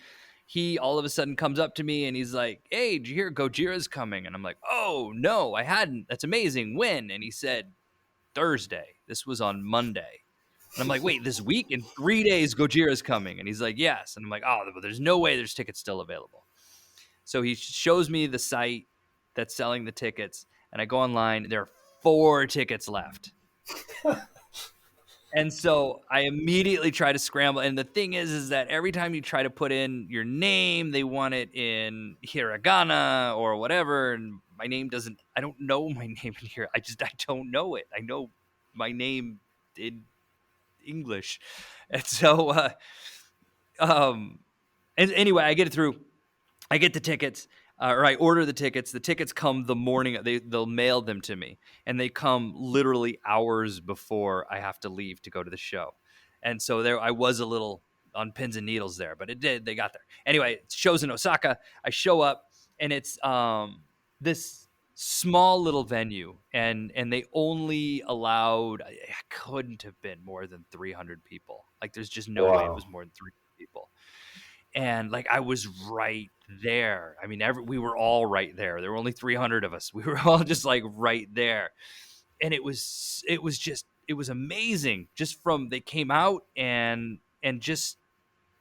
he all of a sudden comes up to me, and he's like, hey, did you hear Gojira's coming? And I'm like, oh, no, I hadn't. That's amazing. When? And he said, Thursday. This was on Monday. And I'm like, wait, this week? In 3 days, Gojira's coming. And he's like, yes. And I'm like, oh, there's no way there's tickets still available. So he shows me the site that's selling the tickets. And I go online, there are 4 tickets left. And so I immediately try to scramble. And the thing is that every time you try to put in your name, they want it in hiragana or whatever. And my name I don't know my name in here. I don't know it. I know my name in English. And so, and anyway, I get it through. I get the tickets. Or I order the tickets. The tickets come the morning. They'll mail them to me, and they come literally hours before I have to leave to go to the show. And so there, I was a little on pins and needles there, but it did. They got there anyway. It shows in Osaka. I show up, and it's this small little venue, and they only allowed, I couldn't have been more than 300 people. Like, there's just no way it
Wow.
was more than 300 people. And like, I was right there. I mean, we were all right there. There were only 300 of us. We were all just like right there. And it was amazing, just from they came out and just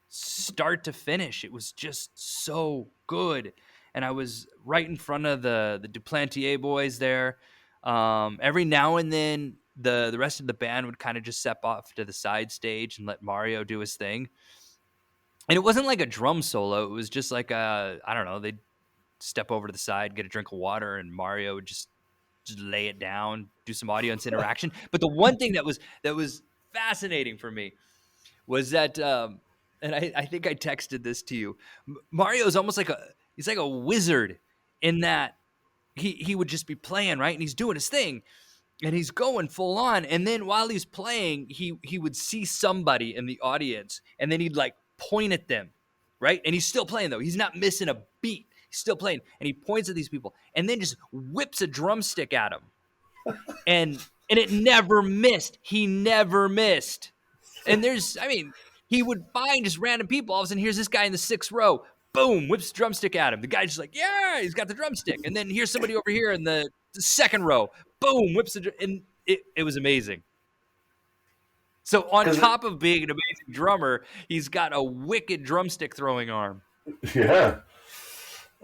start to finish. It was just so good. And I was right in front of the Duplantier boys there. Every now and then the rest of the band would kind of just step off to the side stage and let Mario do his thing. And it wasn't like a drum solo. It was just like I don't know, they'd step over to the side, get a drink of water, and Mario would just lay it down, do some audience interaction. But the one thing that was fascinating for me was that, and I think I texted this to you. Mario is almost like he's like a wizard in that he would just be playing, right? And he's doing his thing and he's going full on. And then while he's playing, he would see somebody in the audience and then he'd like point at them, right? And he's still playing though. He's not missing a beat. He's still playing. And he points at these people and then just whips a drumstick at them. And it never missed. He never missed. And he would find just random people. All of a sudden, here's this guy in the 6th row. Boom, whips the drumstick at him. The guy's just like, yeah, he's got the drumstick. And then here's somebody over here in the 2nd row. Boom, whips and it was amazing. So on top of being an amazing drummer, he's got a wicked drumstick throwing arm.
Yeah.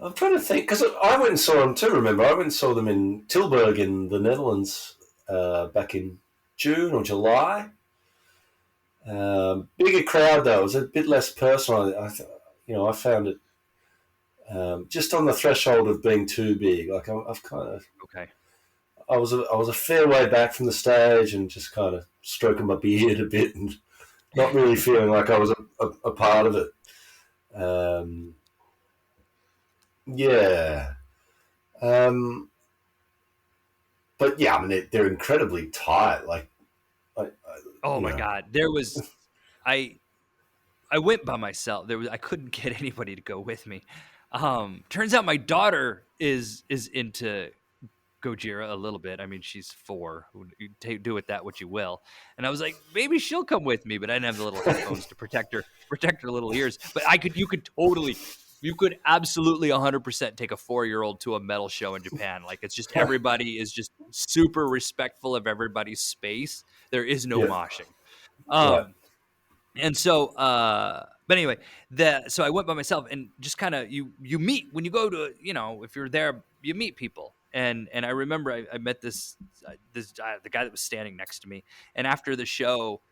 I'm trying to think, because I went and saw them too, remember? I went and saw them in Tilburg in the Netherlands back in June or July. Bigger crowd, though. It was a bit less personal. I found it just on the threshold of being too big. Like, I've kind of...
Okay.
I was a fair way back from the stage and just kind of stroking my beard a bit and not really feeling like I was a part of it. Yeah. But yeah, I mean, they're incredibly tight. Like,
oh my God, there was, I went by myself. I couldn't get anybody to go with me. Turns out my daughter is into Gojira a little bit. I mean, she's 4. Do with that what you will. And I was like, maybe she'll come with me, but I didn't have the little headphones to protect her little ears. But you could absolutely 100% take a 4-year-old to a metal show in Japan. Like, it's just, everybody is just super respectful of everybody's space. There is no moshing. And so, but anyway, so I went by myself and just kind of, you meet when you go to, if you're there, you meet people. And I remember I met the guy that was standing next to me. And after the show,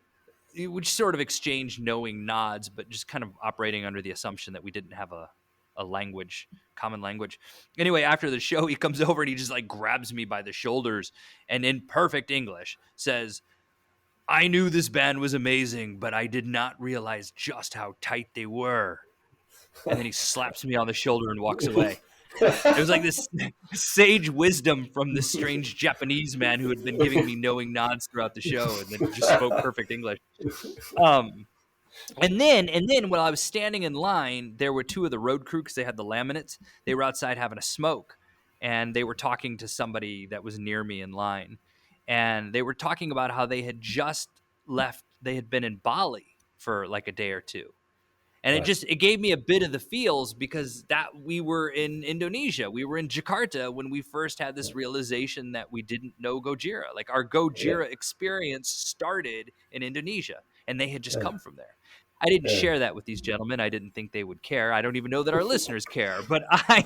we sort of exchanged knowing nods, but just kind of operating under the assumption that we didn't have a common language. Anyway, after the show, he comes over and he just like grabs me by the shoulders and in perfect English says, "I knew this band was amazing, but I did not realize just how tight they were." And then he slaps me on the shoulder and walks away. It was like this sage wisdom from this strange Japanese man who had been giving me knowing nods throughout the show and then just spoke perfect English. And then while I was standing in line, there were 2 of the road crew, because they had the laminates. They were outside having a smoke, and they were talking to somebody that was near me in line. And they were talking about how they had just left. They had been in Bali for like a day or 2. And it gave me a bit of the feels, because that we were in Indonesia. We were in Jakarta when we first had this realization that we didn't know Gojira. Like, our Gojira experience started in Indonesia, and they had just come from there. I didn't share that with these gentlemen. I didn't think they would care. I don't even know that our listeners care, but I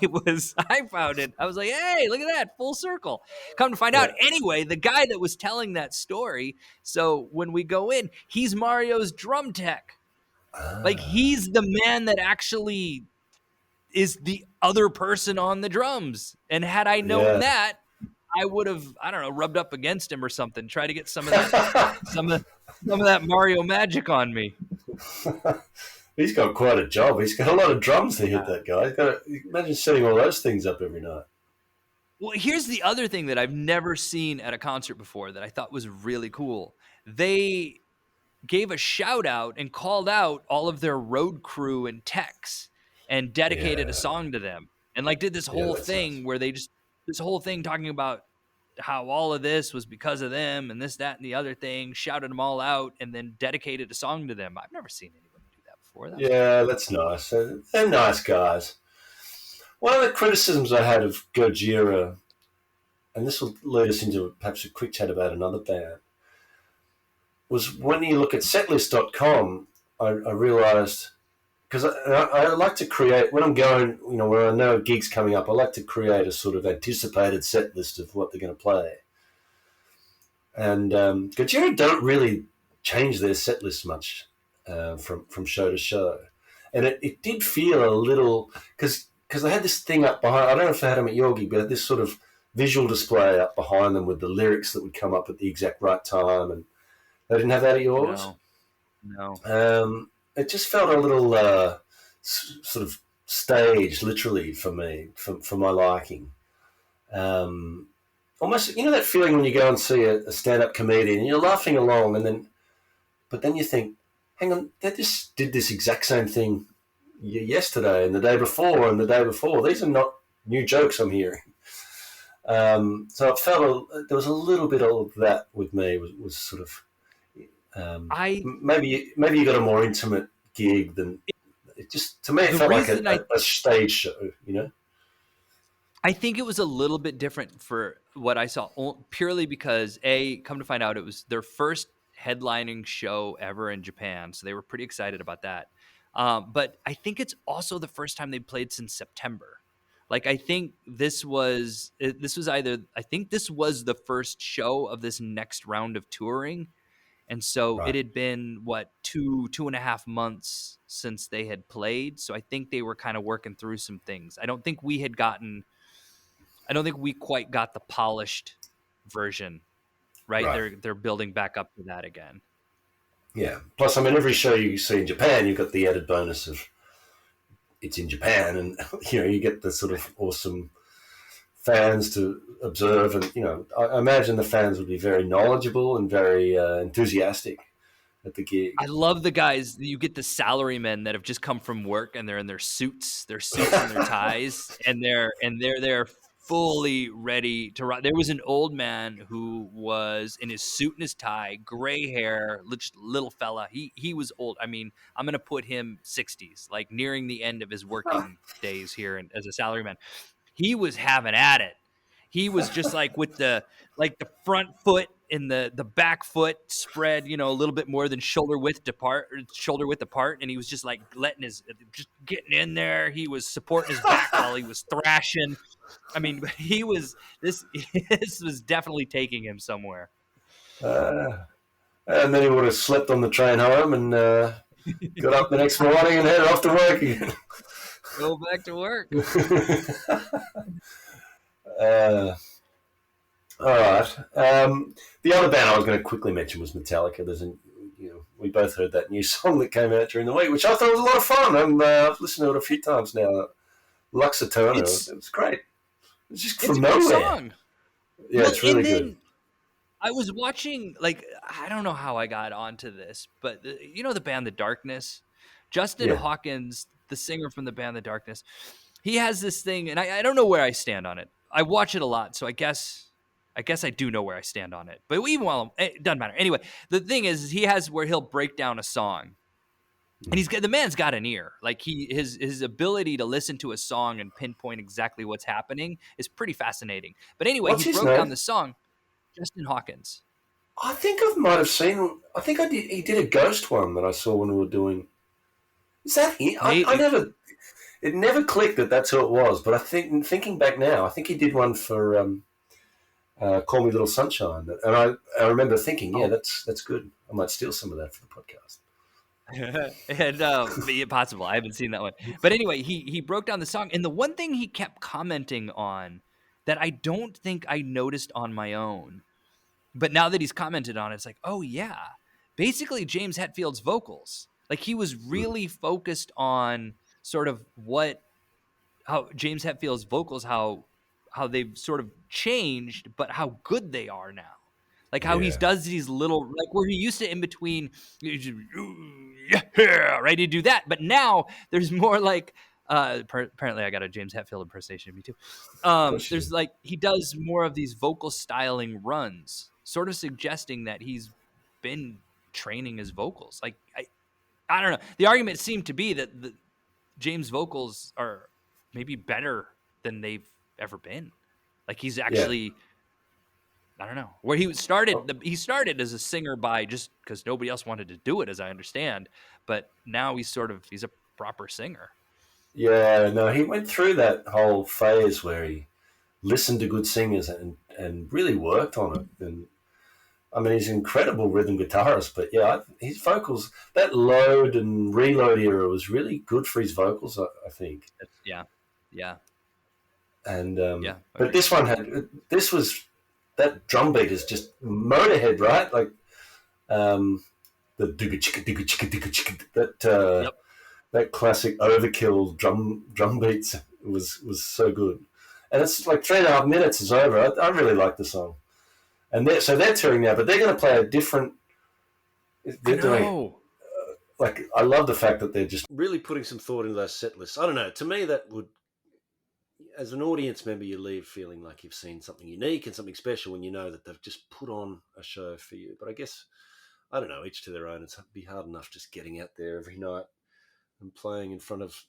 found it. I was like, hey, look at that, full circle. Come to find out. Anyway, the guy that was telling that story, so when we go in, he's Mario's drum tech. Like, he's the man that actually is the other person on the drums. And had I known that, I would have, I don't know, rubbed up against him or something, try to get some of that, some of that Mario magic on me.
He's got quite a job. He's got a lot of drums to hit, that guy. Imagine setting all those things up every night.
Well, here's the other thing that I've never seen at a concert before that I thought was really cool. They gave a shout out and called out all of their road crew and techs and dedicated a song to them. And like did this whole thing where they just this whole thing talking about how all of this was because of them and this, that, and the other thing, shouted them all out, and then dedicated a song to them. I've never seen anybody do that before. That was
Yeah, that's nice. They're nice guys. One of the criticisms I had of Gojira, and this will lead us into perhaps a quick chat about another band, was when you look at setlist.com, I realized, because I like to create, when I'm going, when I know a gig's coming up, I like to create a sort of anticipated set list of what they're going to play. And Gojira don't really change their set list much from show to show. And it did feel a little, because they had this thing up behind, I don't know if they had them at your gig, but had this sort of visual display up behind them with the lyrics that would come up at the exact right time. And they didn't have that at yours?
No.
It just felt a little sort of staged, literally, for me, for my liking. Almost, that feeling when you go and see a stand-up comedian and you're laughing along, but then you think, hang on, they just did this exact same thing yesterday and the day before and the day before. These are not new jokes I'm hearing. So it felt there was a little bit of that with me. Was sort of maybe you got a more intimate gig than it. Just to me, it felt like a stage show.
I think it was a little bit different for what I saw, purely because come to find out, it was their first headlining show ever in Japan, so they were pretty excited about that. But I think it's also the first time they played since September. Like, I think this was the first show of this next round of touring. And so It had been, 2.5 months since they had played. So I think they were kind of working through some things. I don't think we quite got the polished version, right? They're building back up to that again.
Yeah. Plus, I mean, every show you see in Japan, you've got the added bonus of it's in Japan, and you get the sort of awesome fans to observe, and I imagine the fans would be very knowledgeable and very enthusiastic at the gig.
I love the guys. You get the salarymen that have just come from work and they're in their suits and their ties, and they're there fully ready to rock. There was an old man who was in his suit and his tie, gray hair, little fella. He was old. I mean, I'm gonna put him 60s, like nearing the end of his working days here as a salaryman. He was having at it. He was just like with the front foot and the back foot spread, a little bit more than shoulder width apart, and he was just like just getting in there. He was supporting his back while he was thrashing. I mean, this was definitely taking him somewhere.
And then he would have slept on the train home and got up the next morning and headed off to work again.
Go back to work.
All right. The other band I was going to quickly mention was Metallica. We both heard that new song that came out during the week, which I thought was a lot of fun. I've listened to it a few times now. Lux Eterna. It was great. It's just from nowhere.
It's a good song.
Yeah, it's really good.
I was watching, I don't know how I got onto this, but the band The Darkness? Justin Hawkins, the singer from the band The Darkness, he has this thing, and I don't know where I stand on it. I watch it a lot, so I guess I do know where I stand on it. But even it doesn't matter. Anyway, the thing is he has where he'll break down a song. And the man's got an ear. Like his ability to listen to a song and pinpoint exactly what's happening is pretty fascinating. But anyway, he broke down the song. Justin Hawkins.
I think I might have seen. I think I did. He did a Ghost one that I saw when we were doing. Is that him? I never. It never clicked that that's who it was. But I think thinking back now, I think he did one for "Call Me Little Sunshine," and I remember thinking, yeah, that's good. I might steal some of that for the podcast.
And possible. I haven't seen that one. But anyway, he broke down the song, and the one thing he kept commenting on that I don't think I noticed on my own, but now that he's commented on it, it's like, oh yeah, basically James Hetfield's vocals. Like he was really focused on sort of how James Hetfield's vocals, how they've sort of changed, but how good they are now. Like how he does these little, like where he used to in between, right? He'd do that. But now there's more like Apparently, I got a James Hetfield impersonation of me too.
Of course you
There's
do.
like he does more of these vocal styling runs, sort of suggesting that he's been training his vocals. Like I don't know. The argument seemed to be that the James' vocals are maybe better than they've ever been. Like he's
Yeah.
actually, I don't know, where he started. He started as a singer by just because nobody else wanted to do it, as I understand. But now he's a proper singer.
Yeah, no, he went through that whole phase where he listened to good singers and really worked on it. And I mean, he's an incredible rhythm guitarist, but yeah, his vocals, that load and reload era was really good for his vocals, I think.
Yeah, yeah,
And
yeah.
but
Agreed.
this was that drum beat is just Motorhead, right? Like the digga chicka digga chicka digga chicka
Yep.
that classic overkill drum beats was so good. And it's like 3.5 minutes is over. I really like the song. And they're touring now, but they're going to play a different.
I
They're doing it.
know.
Like, I love the fact that they're just really putting some thought into those set lists. I don't know. To me, that would, as an audience member, you leave feeling like you've seen something unique and something special when you know that they've just put on a show for you. But I guess, I don't know, each to their own. It'd be hard enough just getting out there every night and playing in front of,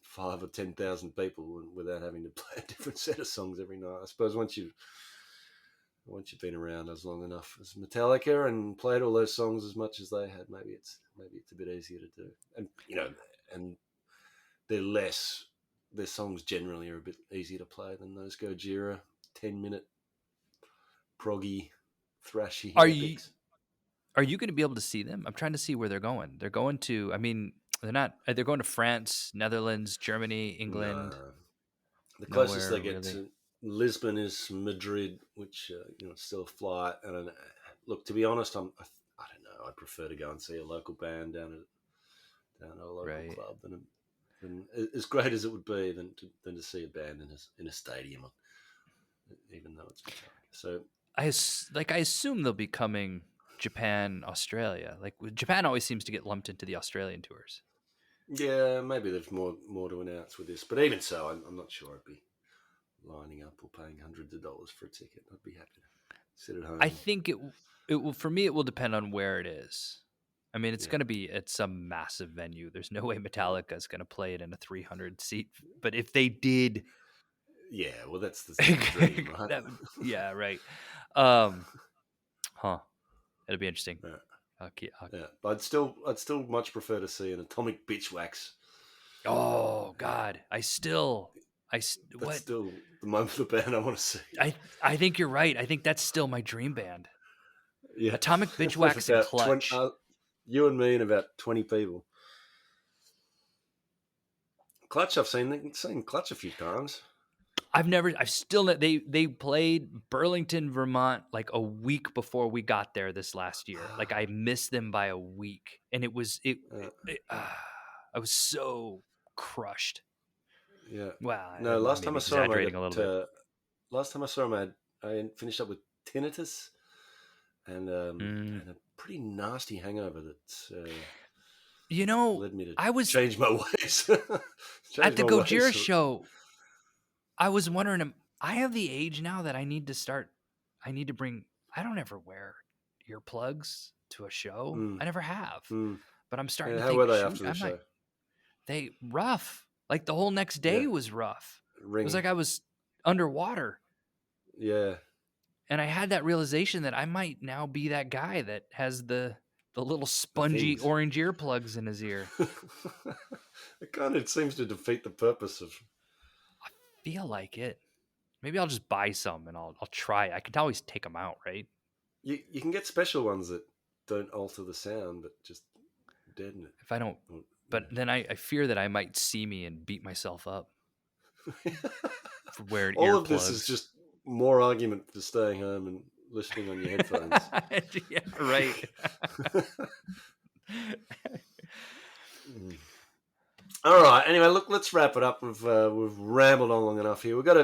5 or 10,000 people without having to play a different set of songs every night. I suppose once you've been around as long enough as Metallica and played all those songs as much as they had, maybe it's a bit easier to do. And and their songs generally are a bit easier to play than those Gojira 10-minute proggy thrashy
Are you
epics.
are you going to be able to see them? I'm trying to see where they're going. They're going to. I mean, they're not. They're going to France, Netherlands, Germany, England.
No, the closest they
Nowhere
get
really.
to Lisbon is Madrid, which it's still a flight. And look, to be honest, I don't know. I'd prefer to go and see a local band down at a local
Right.
club than as great as it would be than to see a band in a stadium, even though it's Metallica. So
I assume they'll be coming Japan, Australia. Like Japan always seems to get lumped into the Australian tours.
yeah, maybe there's more to announce with this, but even so, I'm not sure I'd be lining up or paying hundreds of dollars for a ticket. I'd be happy to sit at home.
I think it will for me. It will depend on where it is. I mean, it's
Yeah,
going to be at some massive venue. There's no way Metallica is going to play it in a 300 seat. But if they did,
yeah. Well, that's the dream, right?
yeah, right. Um, huh. It'll be interesting.
Yeah.
I'll
Yeah, but I'd still much prefer to see an Atomic Bitchwax.
Oh God,
That's
what?
still the moment of the band I want to see.
I think you're right. I think that's still my dream band.
Yeah,
Atomic
with
Bitchwax and
about 20,
Clutch.
you and me and about 20 people. Clutch, I've seen Clutch a few times.
I've still they played Burlington, Vermont like a week before we got there this last year. Like I missed them by a week, and I was so crushed.
Yeah.
Wow,
No,
I
last
may
time I
be
saw him,
exaggerating a little bit.
last time I saw him, I finished up with tinnitus
Mm.
and a pretty nasty hangover that
You know,
led me to
I was
change my ways.
at
change
the
my ways.
Gojira show. I was wondering, I have the age now that I need to start. I need to bring. I don't ever wear earplugs to a show.
Mm,
I never have,
mm.
but I'm starting
Yeah,
to
how were
think,
they
shoot,
after
I
the
might.
show?
They rough. Like the whole next
Yeah,
day was rough. It was
ringing.
like I was underwater,
Yeah,
and I had that realization that I might now be that guy that has the little
the
spongy
things.
orange earplugs in his ear.
It kind of seems to defeat the purpose of.
Feel like it. Maybe I'll just buy some and I'll try. I can always take them out, right?
You can get special ones that don't alter the sound, but just deaden it.
If I don't,
Or,
but then I fear that I might see me and beat myself up for wearing
All of this is
earplugs.
just more argument for staying home and listening on your headphones.
Yeah, right.
All right. Anyway, look, let's wrap it up. We've rambled on long enough here. We've got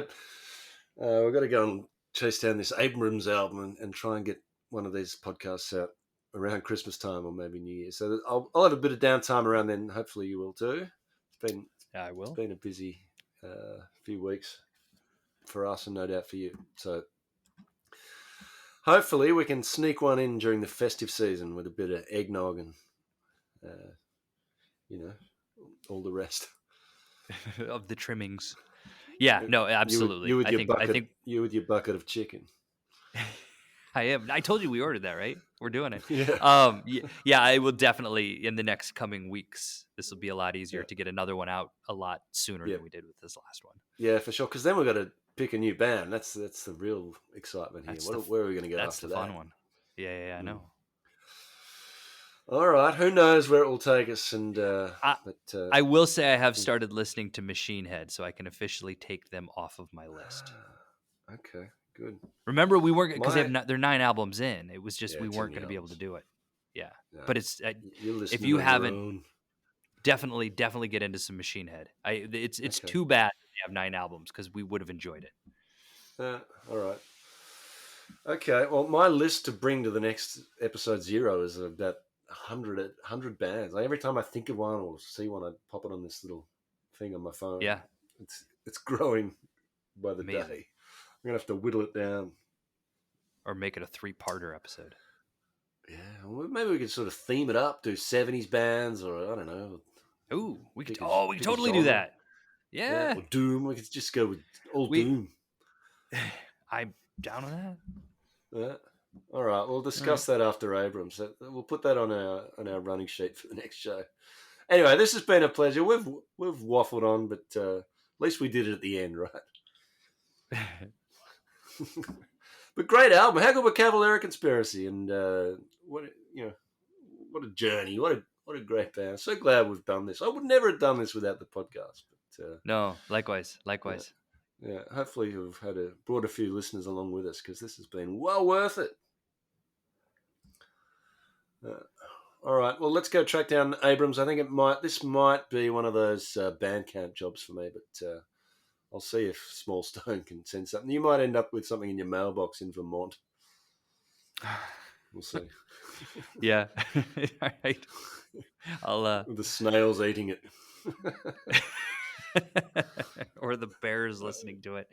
to go and chase down this Abrams album and try and get one of these podcasts out around Christmas time or maybe New Year. So I'll have a bit of downtime around then. Hopefully, you will too. It's
I will.
It's been a busy few weeks for us and no doubt for you. So hopefully we can sneak one in during the festive season with a bit of eggnog and, all the rest.
Of the trimmings. Yeah, no, absolutely.
You with your bucket.
I think
you with your bucket of chicken.
I am. I told you we ordered that, right? We're doing it.
Yeah.
Yeah, I will definitely in the next coming weeks. This will be a lot easier to get another one out a lot sooner than we did with this last one.
Yeah, for sure. Because then we've got to pick a new band. That's the real excitement here. Where are we going to go after that?
That's the fun one. Yeah, I know.
All right, who knows where it will take us? And
I will say I have started listening to Machine Head, so I can officially take them off of my list.
Okay, good.
Remember, we weren't because they're 9 albums in. It was just we weren't going to be able to do it. Yeah, no, but it's if you haven't, definitely get into some Machine Head. It's too bad that they have 9 albums because we would have enjoyed it.
All right. Okay, well, my list to bring to the next episode 0 is about 100 bands. Like every time I think of one or see one, I pop it on this little thing on my phone.
Yeah,
it's growing by the day. I'm gonna have to whittle it down,
or make it a 3-parter episode.
Yeah, well, maybe we could sort of theme it up, do 70s bands, or I don't know.
Ooh, we could totally do that. Yeah.
Or Doom. We could just go with Doom.
I'm down on that.
Yeah. All right, we'll discuss that after Abrams. We'll put that on our running sheet for the next show. Anyway, this has been a pleasure. We've waffled on, but at least we did it at the end, right? But great album. How good was Cavalera Conspiracy? And what a journey. What a great band. So glad we've done this. I would never have done this without the podcast. But
no, likewise.
Yeah, hopefully we've brought a few listeners along with us because this has been well worth it. All right, well, let's go track down Abrams. I think this might be one of those Bandcamp jobs for me, but I'll see if Small Stone can send something. You might end up with something in your mailbox in Vermont. We'll see.
Yeah. All right. I'll
the snails eating it.
Or the bears listening to it.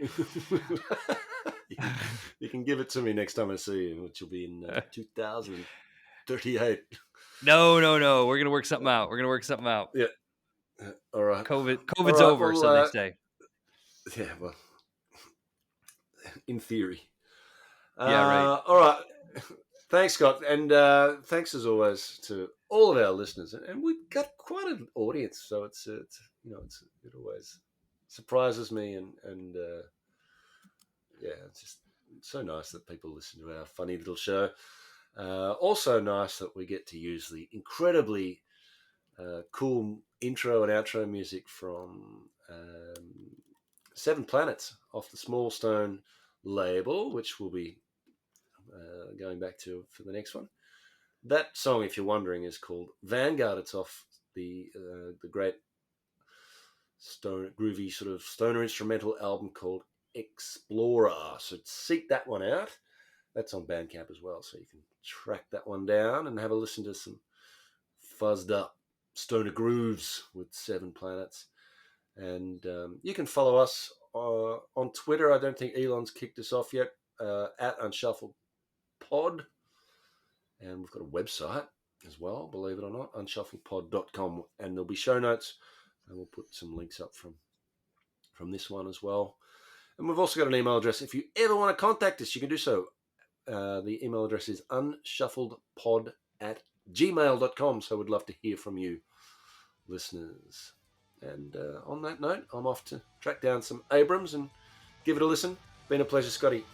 You can give it to me next time I see you, which will be in 2038.
No. We're gonna work something out.
Yeah. All right.
COVID's over, so they say.
Yeah. Well, in theory.
Yeah. Right.
All right. Thanks, Scott, and thanks as always to all of our listeners. And we've got quite an audience, so it always surprises me, and it's just so nice that people listen to our funny little show. Also nice that we get to use the incredibly cool intro and outro music from 7 Planets off the Small Stone label, which we'll be going back to for the next one. That song, if you're wondering, is called Vanguard. It's off the great groovy sort of stoner instrumental album called Explorer. So seek that one out. That's on Bandcamp as well, so you can track that one down and have a listen to some fuzzed up stoner grooves with 7 Planets. And you can follow us on Twitter. I don't think Elon's kicked us off yet, at Unshuffled Pod. And we've got a website as well, believe it or not, unshuffledpod.com. And there'll be show notes, and we'll put some links up from this one as well. And we've also got an email address. If you ever want to contact us, you can do so. The email address is unshuffledpod@gmail.com. So we'd love to hear from you, listeners. And on that note, I'm off to track down some Abrams and give it a listen. Been a pleasure, Scotty.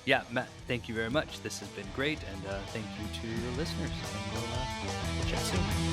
Yeah, Matt, thank you very much. This has been great, and thank you to your listeners. And we'll chat soon.